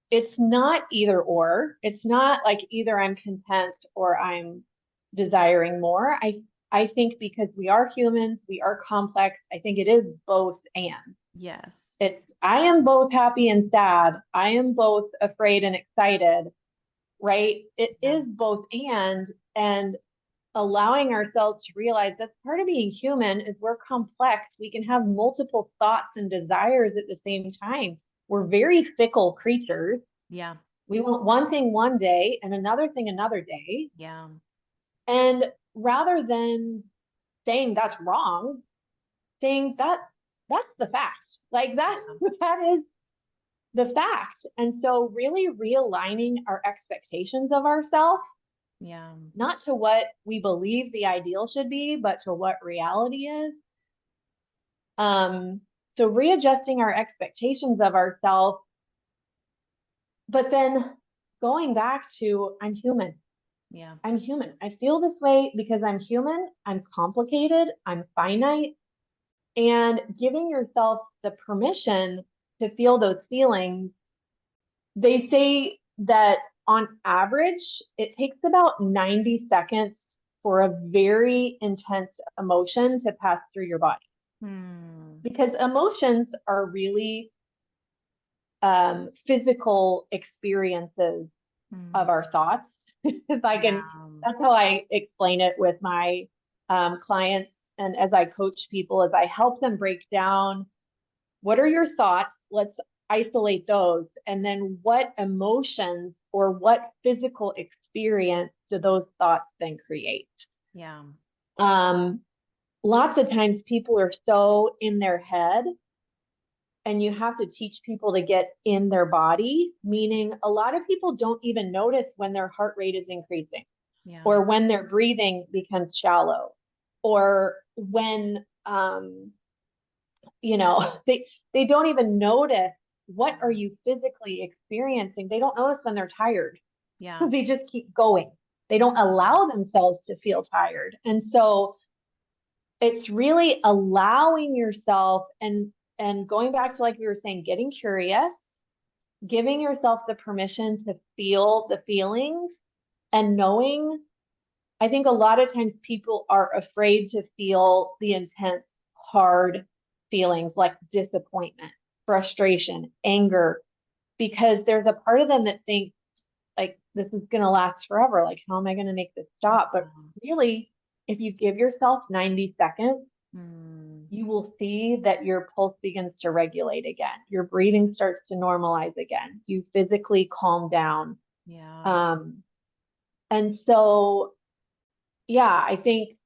Speaker 2: it's not either or. It's not like either I'm content or I'm desiring more. I think because we are humans, we are complex. I think it is both and.
Speaker 1: yes.
Speaker 2: I am both happy and sad. I am both afraid and excited, right? It
Speaker 1: Yeah.
Speaker 2: is both and allowing ourselves to realize that's part of being human is we're complex. We can have multiple thoughts and desires at the same time. We're very fickle creatures.
Speaker 1: Yeah.
Speaker 2: We want one thing one day and another thing another day.
Speaker 1: Yeah.
Speaker 2: And rather than saying that's wrong, saying that's the fact. Like that
Speaker 1: Yeah.
Speaker 2: that is the fact. And so really realigning our expectations of ourselves,
Speaker 1: Yeah.
Speaker 2: not to what we believe the ideal should be, but to what reality is. Um, so readjusting our expectations of ourselves, but then going back to I'm human.
Speaker 1: Yeah.
Speaker 2: I'm human. I feel this way because I'm human. I'm complicated. I'm finite. And giving yourself the permission to feel those feelings. They say that on average, it takes about 90 seconds for a very intense emotion to pass through your body
Speaker 1: Hmm.
Speaker 2: because emotions are really physical experiences
Speaker 1: Hmm.
Speaker 2: of our thoughts. If I
Speaker 1: Yeah.
Speaker 2: can, that's how I explain it with my clients. And as I coach people, as I help them break down what are your thoughts? Let's isolate those. And then what emotions or what physical experience do those thoughts then create?
Speaker 1: Yeah.
Speaker 2: Um, Lots of times people are so in their head, and you have to teach people to get in their body, meaning a lot of people don't even notice when their heart rate is increasing
Speaker 1: Yeah.
Speaker 2: or when their breathing becomes shallow or when they don't even notice what are you physically experiencing. They don't notice when they're tired.
Speaker 1: Yeah.
Speaker 2: They just keep going. They don't allow themselves to feel tired. And so it's really allowing yourself and going back to like we were saying, getting curious, giving yourself the permission to feel the feelings and knowing. I think a lot of times people are afraid to feel the intense, hard feelings like disappointment, frustration, anger, because there's a part of them that thinks like this is going to last forever. Like, how am I going to make this stop? But really, if you give yourself 90 seconds,
Speaker 1: Hmm.
Speaker 2: you will see that your pulse begins to regulate again. Your breathing starts to normalize again. You physically calm down.
Speaker 1: Yeah.
Speaker 2: Um, and so, yeah, I think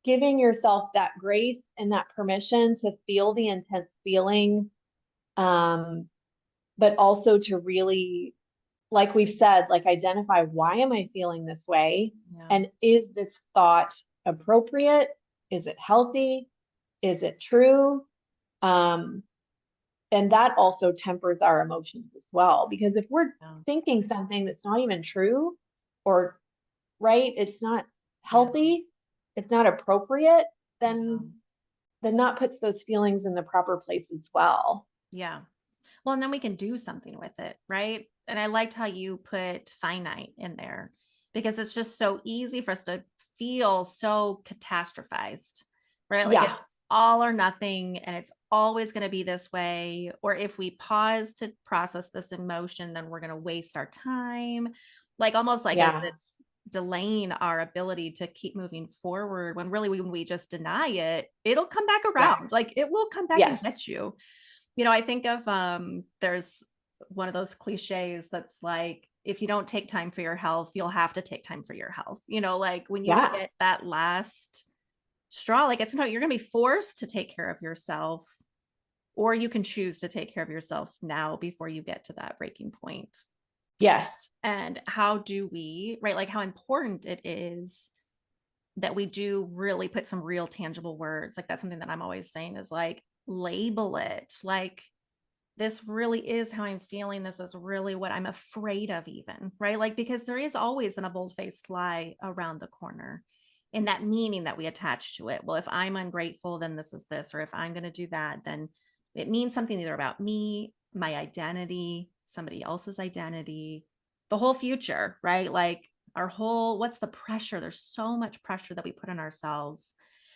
Speaker 2: giving yourself that grace and that permission to feel the intense feeling, um, but also to really, like we've said, like identify why am I feeling this way?
Speaker 1: Yeah.
Speaker 2: And is this thought appropriate? Is it healthy? Is it true? Um, and that also tempers our emotions as well. Because if we're
Speaker 1: Yeah.
Speaker 2: thinking something that's not even true or right, it's not
Speaker 1: Yeah.
Speaker 2: healthy, it's not appropriate,
Speaker 1: Yeah.
Speaker 2: then that puts those feelings in the proper place as well.
Speaker 1: Yeah. Well, and then we can do something with it, right? And I liked how you put finite in there because it's just so easy for us to feel so catastrophized, right? Like
Speaker 2: Yeah,
Speaker 1: it's all or nothing and it's always going to be this way. Or if we pause to process this emotion, then we're going to waste our time. Like almost like as
Speaker 2: yeah,
Speaker 1: it's delaying our ability to keep moving forward when really when we just deny it, it'll come back
Speaker 2: yeah,
Speaker 1: around. Like it will come back and
Speaker 2: yes,
Speaker 1: get you. You know, I think of there's one of those cliches that's like, if you don't take time for your health, you'll have to take time for your health. You know, like when you
Speaker 2: yeah,
Speaker 1: get that last straw, like it's not, you're gonna be forced to take care of yourself, or you can choose to take care of yourself now before you get to that breaking point.
Speaker 2: yes,
Speaker 1: And how do we, right? Like how important it is that we do really put some real tangible words. Like that's something that I'm always saying is like label it. Like this really is how I'm feeling. This is really what I'm afraid of, even, right? Like, because there is always an a bold faced lie around the corner. and that meaning that we attach to it. Well, if I'm ungrateful, then this is this, or if I'm going to do that, then it means something either about me, my identity, somebody else's identity, the whole future, right? Like our whole, what's the pressure? There's so much pressure that we put on ourselves.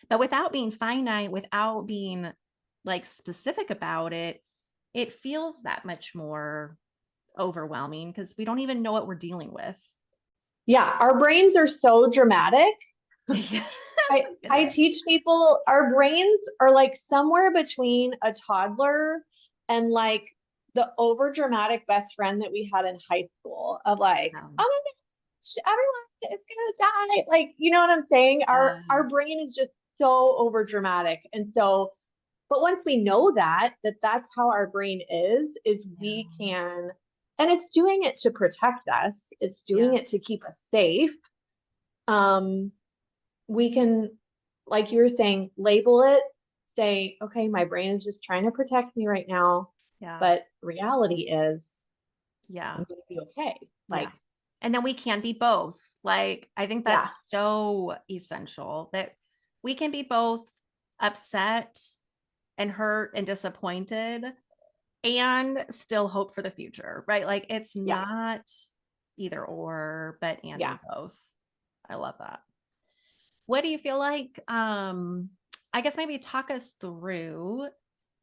Speaker 1: But without being finite, without being like specific about it, it feels that much more overwhelming because we don't even know what we're dealing with.
Speaker 2: Yeah, our brains are so dramatic.
Speaker 1: Yeah,
Speaker 2: I,
Speaker 1: that's a good
Speaker 2: I
Speaker 1: way.
Speaker 2: teach people our brains are like somewhere between a toddler and like the over dramatic best friend that we had in high school of like,
Speaker 1: Um,
Speaker 2: oh my gosh, everyone is gonna die. Like, you know what I'm saying? Our
Speaker 1: yeah,
Speaker 2: brain is just so over dramatic. And so, but once we know that that's how our brain is we
Speaker 1: yeah,
Speaker 2: can, and it's doing it to protect us. It's doing
Speaker 1: yeah,
Speaker 2: it to keep us safe. Um, we can, like you were saying, label it, say, okay, my brain is just trying to protect me right now.
Speaker 1: yeah,
Speaker 2: But reality is
Speaker 1: yeah,
Speaker 2: I'm going to be okay.
Speaker 1: yeah.
Speaker 2: Like,
Speaker 1: And then we can be both. Like, I think
Speaker 2: yeah,
Speaker 1: that's so essential that we can be both upset and hurt and disappointed and still hope for the future, right? Like, it's
Speaker 2: yeah,
Speaker 1: not either or, but and
Speaker 2: yeah.
Speaker 1: in both. I love that. What do you feel like? I guess maybe talk us through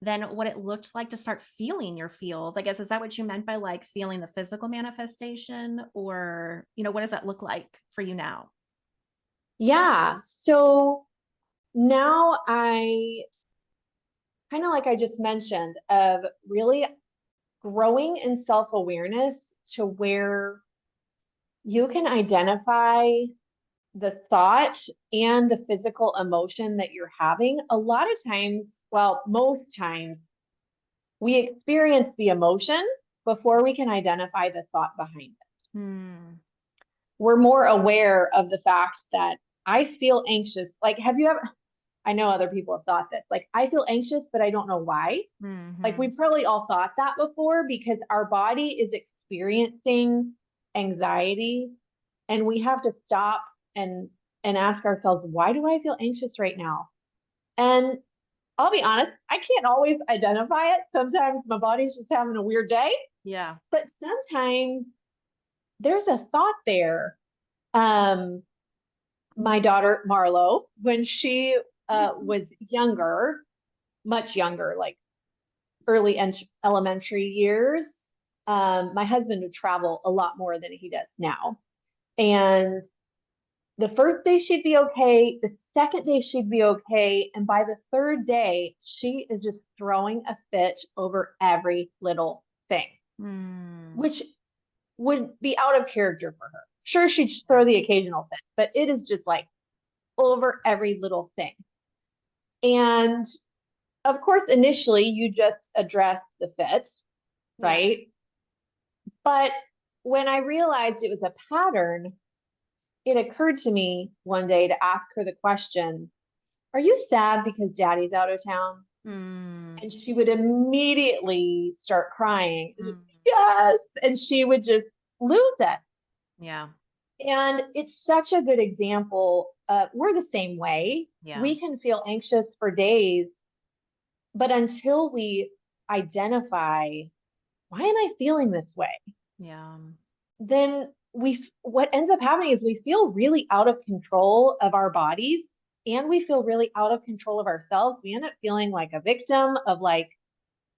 Speaker 1: then what it looked like to start feeling your feels. I guess is that what you meant by like feeling the physical manifestation, or what does that look like for you now?
Speaker 2: Yeah. So now I kind of like I just mentioned, of really growing in self awareness to where you can identify the thought and the physical emotion that you're having. A lot of times, well, most times, we experience the emotion before we can identify the thought behind it.
Speaker 1: Hmm.
Speaker 2: We're more aware of the fact that I feel anxious. Like, have you ever, I know other people have thought this, like, I feel anxious, but I don't know why. Like,
Speaker 1: Hmm.
Speaker 2: we probably all thought that before because our body is experiencing anxiety and we have to stop and ask ourselves, why do I feel anxious right now? And I'll be honest, I can't always identify it. Sometimes my body's just having a weird day,
Speaker 1: Yeah.
Speaker 2: but sometimes there's a thought there. Um, my daughter Marlo, when she was younger, much younger, like early elementary years, my husband would travel a lot more than he does now. And the first day she'd be okay. The second day she'd be okay. And by the third day, she is just throwing a fit over every little thing,
Speaker 1: Hmm.
Speaker 2: which would be out of character for her. Sure, she'd
Speaker 1: Yeah.
Speaker 2: throw the occasional fit, but it is just like over every little thing. And of course, initially you just address the fit,
Speaker 1: Yeah.
Speaker 2: right? But when I realized it was a pattern, it occurred to me one day to ask her the question, are you sad because daddy's out of town?
Speaker 1: Hmm.
Speaker 2: And she would immediately start crying.
Speaker 1: Hmm.
Speaker 2: Yes. And she would just lose it.
Speaker 1: Yeah.
Speaker 2: And it's such a good example. We're the same way.
Speaker 1: Yeah.
Speaker 2: We can feel anxious for days, but until we identify, why am I feeling this way?
Speaker 1: Yeah.
Speaker 2: Then what ends up happening is we feel really out of control of our bodies and we feel really out of control of ourselves. We end up feeling like a victim of like,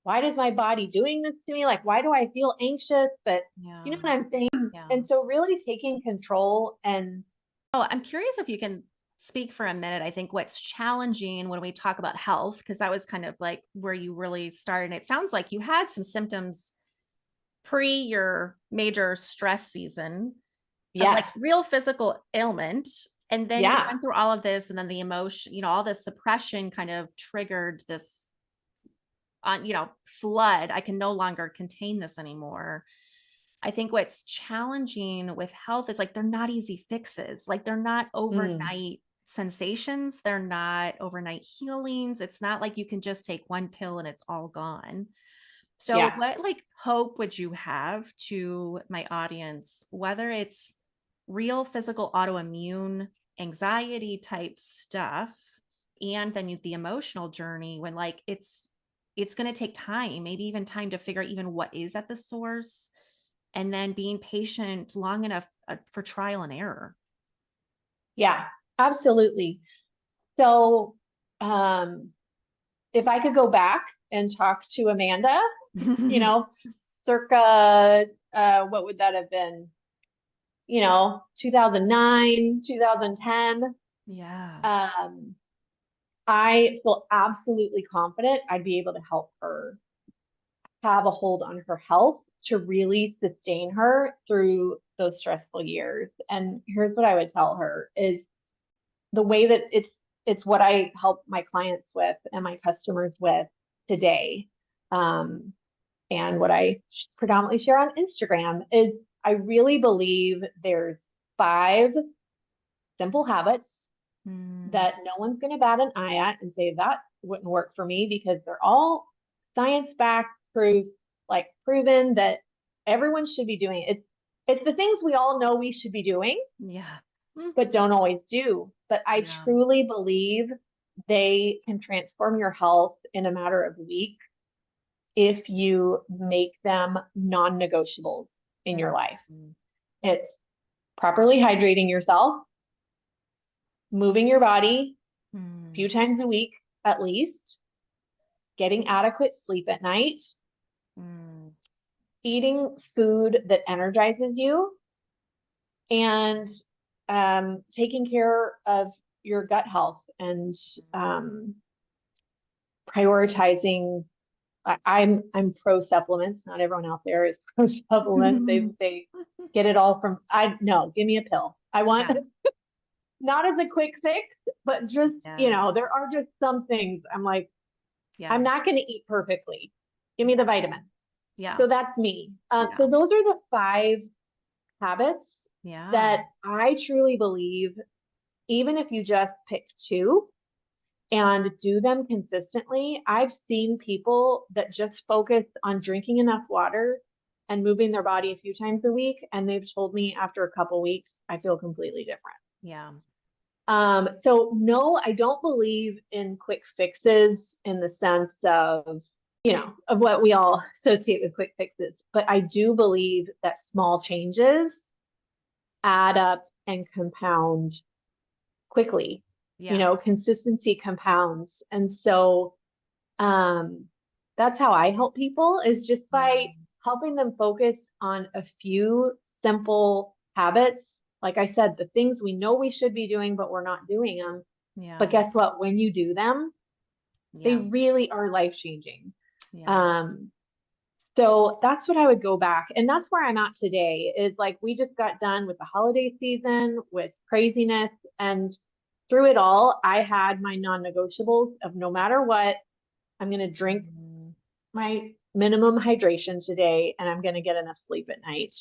Speaker 2: why does my body doing this to me? Like, why do I feel anxious? But you know
Speaker 1: Yeah.
Speaker 2: what I'm saying?
Speaker 1: Yeah.
Speaker 2: And so really taking control and
Speaker 1: Oh, I'm curious if you can speak for a minute. I think what's challenging when we talk about health, because that was kind of like where you really started. It sounds like you had some symptoms pre your major stress season of like
Speaker 2: yes,
Speaker 1: real physical ailment. And then you
Speaker 2: yeah,
Speaker 1: went through all of this, and then the emotion, all this suppression kind of triggered this on, flood. I can no longer contain this anymore. I think what's challenging with health is like they're not easy fixes. Like they're not
Speaker 2: mm,
Speaker 1: overnight sensations, they're not overnight healings. It's not like you can just take one pill and it's all gone. So
Speaker 2: yeah.
Speaker 1: what like hope would you have to my audience, whether it's real physical autoimmune anxiety type stuff, and then the emotional journey when like it's going to take time, maybe even time to figure out even what is at the source, and then being patient long enough for trial and error.
Speaker 2: Yeah, absolutely. So, um, if I could go back and talk to Amanda, you know, circa, what would that have been? 2009, 2010.
Speaker 1: Yeah.
Speaker 2: Um, I feel absolutely confident I'd be able to help her have a hold on her health to really sustain her through those stressful years. And here's what I would tell her is the way that it's what I help my clients with and my customers with today. Um, and what I predominantly share on Instagram is I really believe there's 5 simple habits
Speaker 1: Mm,
Speaker 2: that no one's going to bat an eye at and say that wouldn't work for me because they're all science backed proof, like proven that everyone should be doing. It's the things we all know we should be doing,
Speaker 1: yeah. Mm,
Speaker 2: but don't always do. But I
Speaker 1: yeah.
Speaker 2: truly believe they can transform your health in a matter of weeks if you make them non-negotiables in your life.
Speaker 1: Mm,
Speaker 2: It's properly hydrating yourself, moving your body a
Speaker 1: mm,
Speaker 2: few times a week at least, getting adequate sleep at night,
Speaker 1: mm,
Speaker 2: eating food that energizes you, and taking care of your gut health and um, prioritizing. I'm pro supplements. Not everyone out there is pro supplements.
Speaker 1: mm.
Speaker 2: They get it all from I no, give me a pill. I want
Speaker 1: Yeah.
Speaker 2: not as a quick fix, but just,
Speaker 1: Yes.
Speaker 2: there are just some things I'm like,
Speaker 1: Yeah.
Speaker 2: I'm not going to eat perfectly. Give me
Speaker 1: Yeah.
Speaker 2: the vitamin.
Speaker 1: Yeah.
Speaker 2: So that's me.
Speaker 1: Yeah.
Speaker 2: So those are the 5 habits
Speaker 1: Yeah.
Speaker 2: that I truly believe, even if you just pick two and do them consistently, I've seen people that just focus on drinking enough water and moving their body a few times a week. And they've told me after a couple weeks, I feel completely different.
Speaker 1: Yeah.
Speaker 2: So no, I don't believe in quick fixes in the sense of what we all associate with quick fixes, but I do believe that small changes add up and compound quickly.
Speaker 1: Yeah.
Speaker 2: Consistency compounds. And so um, that's how I help people is just
Speaker 1: Yeah.
Speaker 2: by helping them focus on a few simple habits. Like I said, the things we know we should be doing, but we're not doing them. But
Speaker 1: Yeah.
Speaker 2: guess what? When you do them, they
Speaker 1: Yeah.
Speaker 2: really are life changing.
Speaker 1: Yeah.
Speaker 2: Um, so that's what I would go back. And that's where I'm at today is like we just got done with the holiday season with craziness. And through it all, I had my non negotiables of no matter what, I'm going to drink
Speaker 1: Mm,
Speaker 2: my minimum hydration today and I'm going to get enough sleep at night.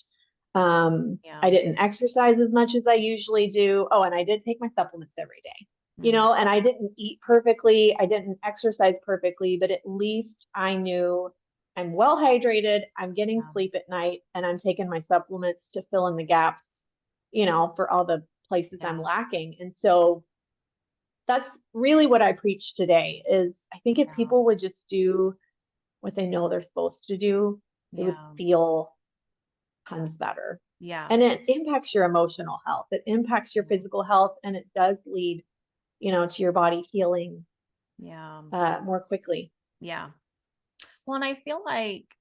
Speaker 1: yeah.
Speaker 2: I didn't exercise as much as I usually do. Oh, and I did take my supplements every day,
Speaker 1: Mm,
Speaker 2: and I didn't eat perfectly. I didn't exercise perfectly, but at least I knew I'm well hydrated. I'm getting
Speaker 1: yeah.
Speaker 2: sleep at night and I'm taking my supplements to fill in the gaps, for all the places I'm
Speaker 1: Yeah.
Speaker 2: lacking. And so that's really what I preach today is I think if
Speaker 1: Yeah.
Speaker 2: people would just do what they know they're supposed to do, they would
Speaker 1: Yeah.
Speaker 2: feel tons better.
Speaker 1: Yeah.
Speaker 2: And it impacts your emotional health. It impacts your physical health, and it does lead, to your body healing
Speaker 1: Yeah.
Speaker 2: more quickly.
Speaker 1: Yeah. Well, and I feel like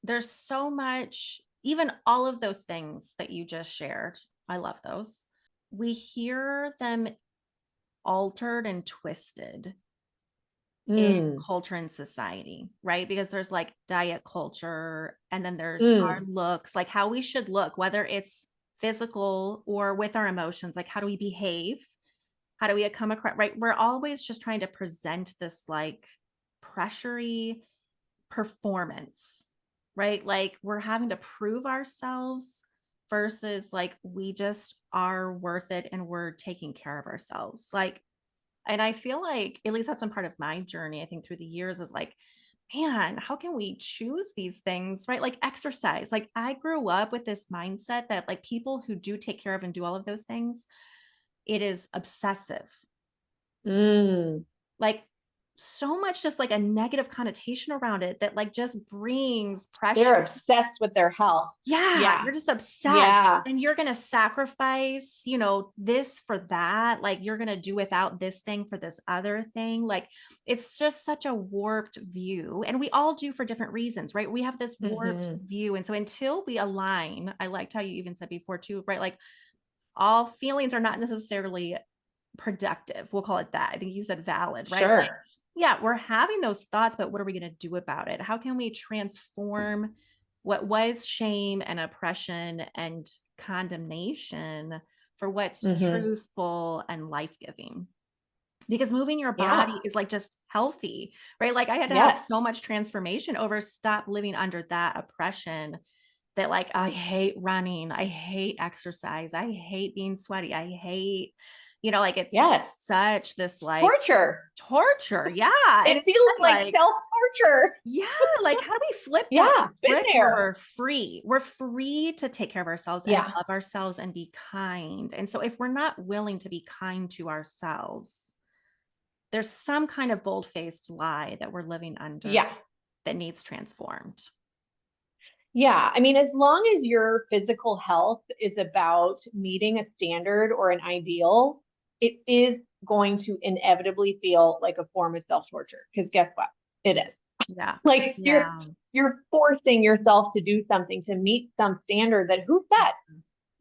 Speaker 1: there's so much, even all of those things that you just shared. I love those. We hear them altered and twisted in
Speaker 2: Mm,
Speaker 1: culture and society, right? Because there's like diet culture, and then there's our
Speaker 2: mm,
Speaker 1: looks, like how we should look, whether it's physical or with our emotions, like how do we behave? How do we come across, right? We're always just trying to present this like pressury performance, right? Like we're having to prove ourselves versus like we just are worth it and we're taking care of ourselves. Like, and I feel like at least that's been part of my journey, I think through the years is like, man, how can we choose these things, right? Like exercise. Like I grew up with this mindset that like people who do take care of and do all of those things, it is obsessive.
Speaker 2: Mm.
Speaker 1: Like, so much just like a negative connotation around it that like just brings
Speaker 2: They're
Speaker 1: pressure.
Speaker 2: obsessed with their health.
Speaker 1: Yeah,
Speaker 2: Yeah.
Speaker 1: you're just obsessed
Speaker 2: Yeah.
Speaker 1: and you're going to sacrifice, this for that. Like you're going to do without this thing for this other thing. Like it's just such a warped view. And we all do for different reasons, right? We have this warped
Speaker 2: Hmm.
Speaker 1: view. And so until we align, I liked how you even said before too, right? Like all feelings are not necessarily productive. We'll call it that. I think you said valid, right? Like,
Speaker 2: Sure.
Speaker 1: yeah, we're having those thoughts, but what are we going to do about it? How can we transform what was shame and oppression and condemnation for what's
Speaker 2: Hmm.
Speaker 1: truthful and life giving? Because moving your
Speaker 2: Yeah.
Speaker 1: body is like just healthy, right? Like I had to have so
Speaker 2: Yes.
Speaker 1: much transformation over stop living under that oppression that like I hate running, I hate exercise, I hate being sweaty, I hate, like it's
Speaker 2: Yes.
Speaker 1: such this like
Speaker 2: Torture.
Speaker 1: torture. Yeah. And
Speaker 2: It feels
Speaker 1: instead,
Speaker 2: like
Speaker 1: like,
Speaker 2: self-torture.
Speaker 1: yeah, like how do we flip that
Speaker 2: Yeah. Been
Speaker 1: script where
Speaker 2: there.
Speaker 1: we're free? We're free to take care of ourselves and
Speaker 2: Yeah.
Speaker 1: love ourselves and be kind. And so if we're not willing to be kind to ourselves, there's some kind of bold-faced lie that we're living under
Speaker 2: Yeah.
Speaker 1: that needs transformed.
Speaker 2: Yeah. I mean, as long as your physical health is about meeting a standard or an ideal, it is going to inevitably feel like a form of self-torture. Because guess what? It is.
Speaker 1: Yeah.
Speaker 2: Like
Speaker 1: Yeah.
Speaker 2: you're forcing yourself to do something to meet some standard that who set?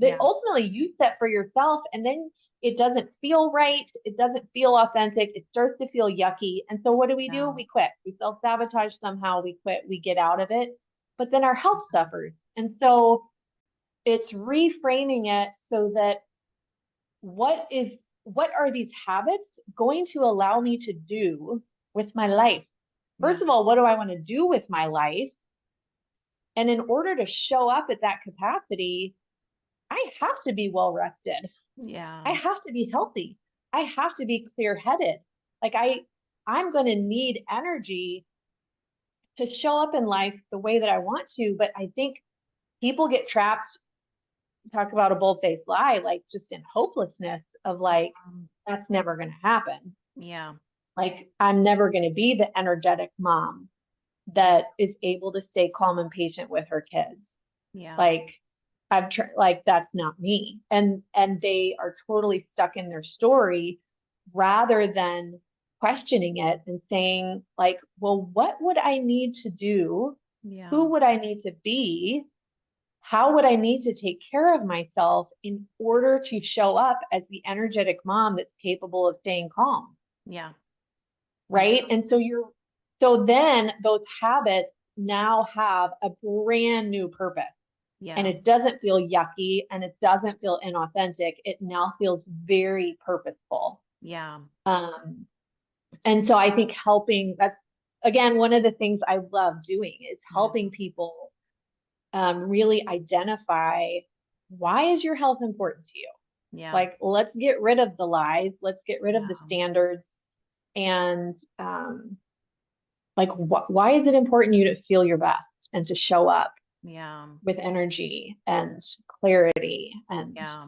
Speaker 2: That
Speaker 1: Yeah.
Speaker 2: ultimately you set for yourself, and then it doesn't feel right, it doesn't feel authentic, it starts to feel yucky, and so what do?
Speaker 1: Yeah.
Speaker 2: We quit, we self-sabotage somehow, we quit, we get out of it, but then our health suffers. And so it's reframing it so that what are these habits going to allow me to do with my life?
Speaker 1: Yeah.
Speaker 2: First of all, what do I want to do with my life? And in order to show up at that capacity, I have to be well rested. I
Speaker 1: Yeah.
Speaker 2: have to be healthy. I have to be clear headed. Like I'm going to need energy to show up in life the way that I want to. But I think people get trapped, talk about a bold faced lie, like just in hopelessness of like, that's never going to happen.
Speaker 1: Yeah.
Speaker 2: Like I'm never going to be the energetic mom
Speaker 1: Yeah.
Speaker 2: that is able to stay calm and patient with her kids.
Speaker 1: Yeah.
Speaker 2: Like like that's not me. And they are totally stuck in their story rather than questioning it and saying like, well, what would I need to do?
Speaker 1: Yeah.
Speaker 2: Who would I need to be? How would I need to take care of myself in order to show up as the energetic mom that's capable of staying calm?
Speaker 1: Yeah. Yeah.
Speaker 2: Right. And so then those habits now have a brand new purpose, and
Speaker 1: Yeah.
Speaker 2: it doesn't feel yucky and it doesn't feel inauthentic. It now feels very purposeful.
Speaker 1: Yeah.
Speaker 2: Um, and so I think helping, that's again, one of the things I love doing is
Speaker 1: Yeah.
Speaker 2: helping people really identify, why is your health important to you?
Speaker 1: Yeah.
Speaker 2: Like, let's get rid of the lies, let's get rid of the
Speaker 1: Yeah.
Speaker 2: standards. And like, why is it important to you to feel your best and to show up
Speaker 1: Yeah.
Speaker 2: with energy and clarity? And
Speaker 1: Yeah. Yeah.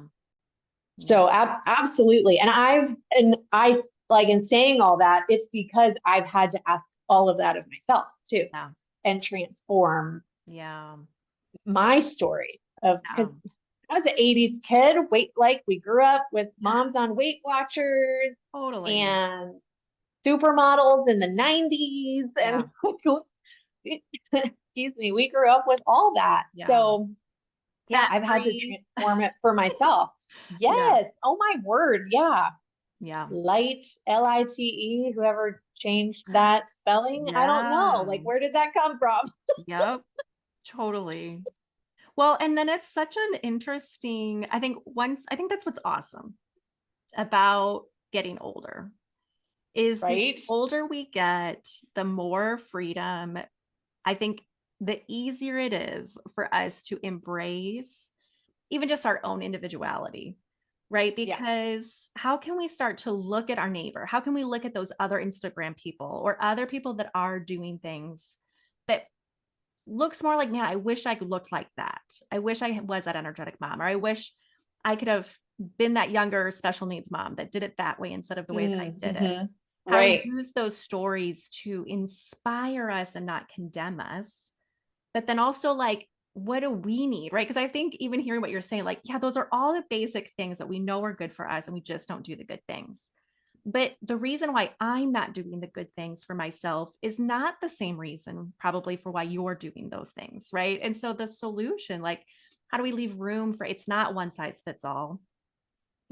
Speaker 2: so absolutely. And I like, in saying all that, it's because I've had to ask all of that of myself too,
Speaker 1: Yeah.
Speaker 2: and transform
Speaker 1: Yeah.
Speaker 2: my story of,
Speaker 1: Yeah.
Speaker 2: because I was an 80s kid, like we grew up with
Speaker 1: Yeah.
Speaker 2: moms on Weight Watchers
Speaker 1: Totally.
Speaker 2: and supermodels in the 90s. And
Speaker 1: Yeah.
Speaker 2: excuse me, we grew up with all that.
Speaker 1: Yeah.
Speaker 2: So yeah,
Speaker 1: Fat
Speaker 2: I've had to
Speaker 1: free.
Speaker 2: transform it for myself.
Speaker 1: Yeah.
Speaker 2: Yes. Oh my word. Yeah.
Speaker 1: Yeah.
Speaker 2: Light, Lite, whoever changed that spelling. I don't know.
Speaker 1: Yeah.
Speaker 2: Like, where did that come from?
Speaker 1: Yep. Totally. Well, and then it's such an interesting, I think that's what's awesome about getting older is the
Speaker 2: Right?
Speaker 1: older we get, the more freedom, I think the easier it is for us to embrace even just our own individuality, right?
Speaker 2: Yeah.
Speaker 1: Because how can we start to look at our neighbor? How can we look at those other Instagram people or other people that are doing things that looks more like, man, I wish I looked like that. I wish I was that energetic mom, or I wish I could have been that younger special needs mom that did it that way instead of the way that I did it.
Speaker 2: Mm-hmm.
Speaker 1: How do we
Speaker 2: Right.
Speaker 1: use those stories to inspire us and not condemn us? But then also, like, what do we need? Right. Because I think even hearing what you're saying, like, yeah, those are all the basic things that we know are good for us and we just don't do the good things. But the reason why I'm not doing the good things for myself is not the same reason, probably, for why you're doing those things. Right. And so the solution, like, how do we leave room for it's not one size fits all,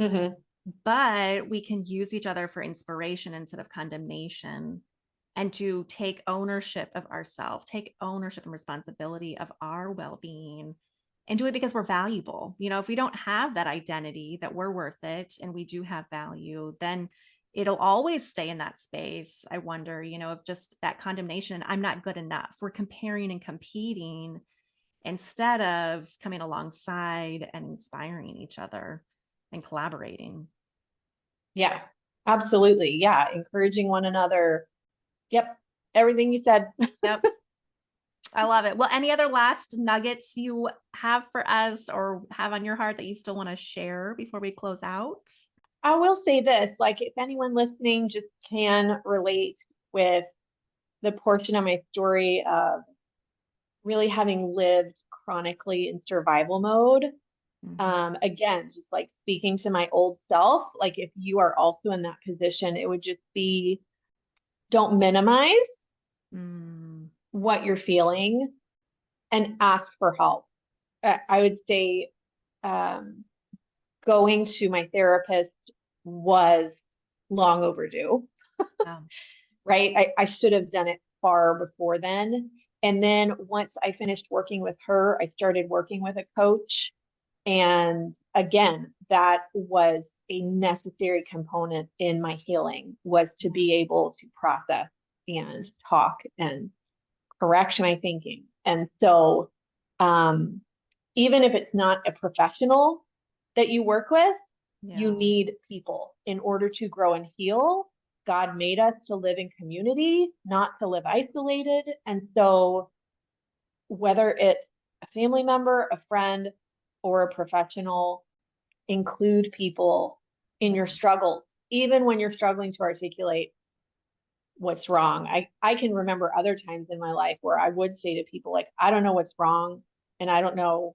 Speaker 2: Mm-hmm.
Speaker 1: but we can use each other for inspiration instead of condemnation, and to take ownership of ourselves, take ownership and responsibility of our well-being, and do it because we're valuable. If we don't have that identity that we're worth it and we do have value, then it'll always stay in that space. I wonder, of just that condemnation. I'm not good enough. We're comparing and competing instead of coming alongside and inspiring each other and collaborating.
Speaker 2: Yeah, absolutely. Yeah. Encouraging one another. Yep. Everything you said.
Speaker 1: Yep. I love it. Well, any other last nuggets you have for us or have on your heart that you still want to share before we close out?
Speaker 2: I will say this, like if anyone listening just can relate with the portion of my story of really having lived chronically in survival mode.
Speaker 1: Mm-hmm.
Speaker 2: Again, just like speaking to my old self, like if you are also in that position, it would just be don't minimize
Speaker 1: Mm,
Speaker 2: what you're feeling and ask for help. I would say um, going to my therapist was long overdue,
Speaker 1: yeah.
Speaker 2: right? I should have done it far before then. And then once I finished working with her, I started working with a coach. And again, that was a necessary component in my healing, was to be able to process and talk and correct my thinking. And so um, even if it's not a professional that you work with, you
Speaker 1: Yeah.
Speaker 2: need people in order to grow and heal. God made us to live in community, not to live isolated. And so whether it's a family member, a friend, or a professional, include people in
Speaker 1: Yeah.
Speaker 2: your struggles, even when you're struggling to articulate what's wrong. I can remember other times in my life where I would say to people, like, I don't know what's wrong and I don't know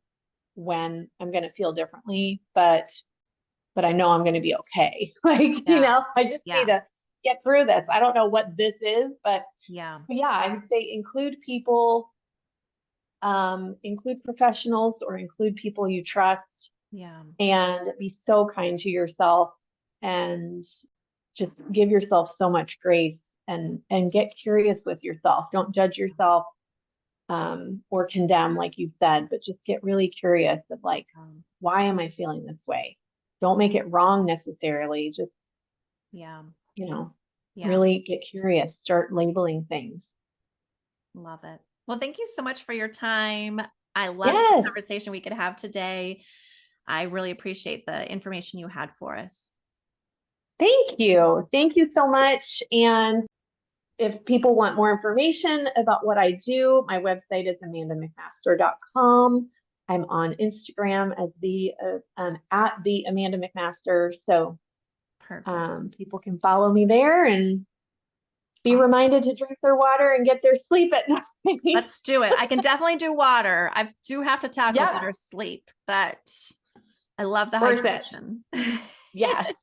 Speaker 2: when I'm going to feel differently, but I know I'm going to be okay. Like,
Speaker 1: Yeah.
Speaker 2: I just need
Speaker 1: Yeah.
Speaker 2: to get through this. I don't know what this is, but
Speaker 1: Yeah.
Speaker 2: yeah, I would say include people, include professionals or include people you trust,
Speaker 1: Yeah.
Speaker 2: and be so kind to yourself and just give yourself so much grace and get curious with yourself. Don't judge yourself or condemn, like you said, but just get really curious of like, why am I feeling this way? Don't make it wrong necessarily. Just,
Speaker 1: Yeah.
Speaker 2: you know,
Speaker 1: Yeah.
Speaker 2: really get curious, start labeling things.
Speaker 1: Love it. Well, thank you so much for your time. I love this
Speaker 2: Yes.
Speaker 1: conversation we could have today. I really appreciate the information you had for us.
Speaker 2: Thank you. Thank you so much. And if people want more information about what I do, my website is amandamcmaster.com. I'm on Instagram as at the Amanda McMaster. So
Speaker 1: Perfect.
Speaker 2: people can follow me there and be
Speaker 1: Awesome.
Speaker 2: reminded to drink their water and get their sleep at night.
Speaker 1: Let's do it. I can definitely do water. I do have to tackle
Speaker 2: Yep,
Speaker 1: better sleep, but I love the
Speaker 2: worth it.
Speaker 1: hydration.
Speaker 2: Yes.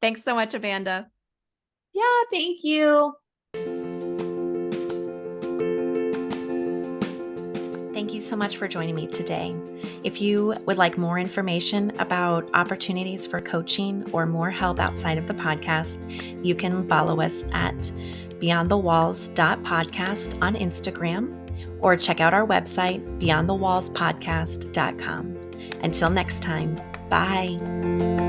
Speaker 1: Thanks so much, Amanda.
Speaker 2: Yeah, thank you.
Speaker 1: Thank you so much for joining me today. If you would like more information about opportunities for coaching or more help outside of the podcast, you can follow us at beyondthewalls.podcast on Instagram, or check out our website, beyondthewallspodcast.com. Until next time, bye.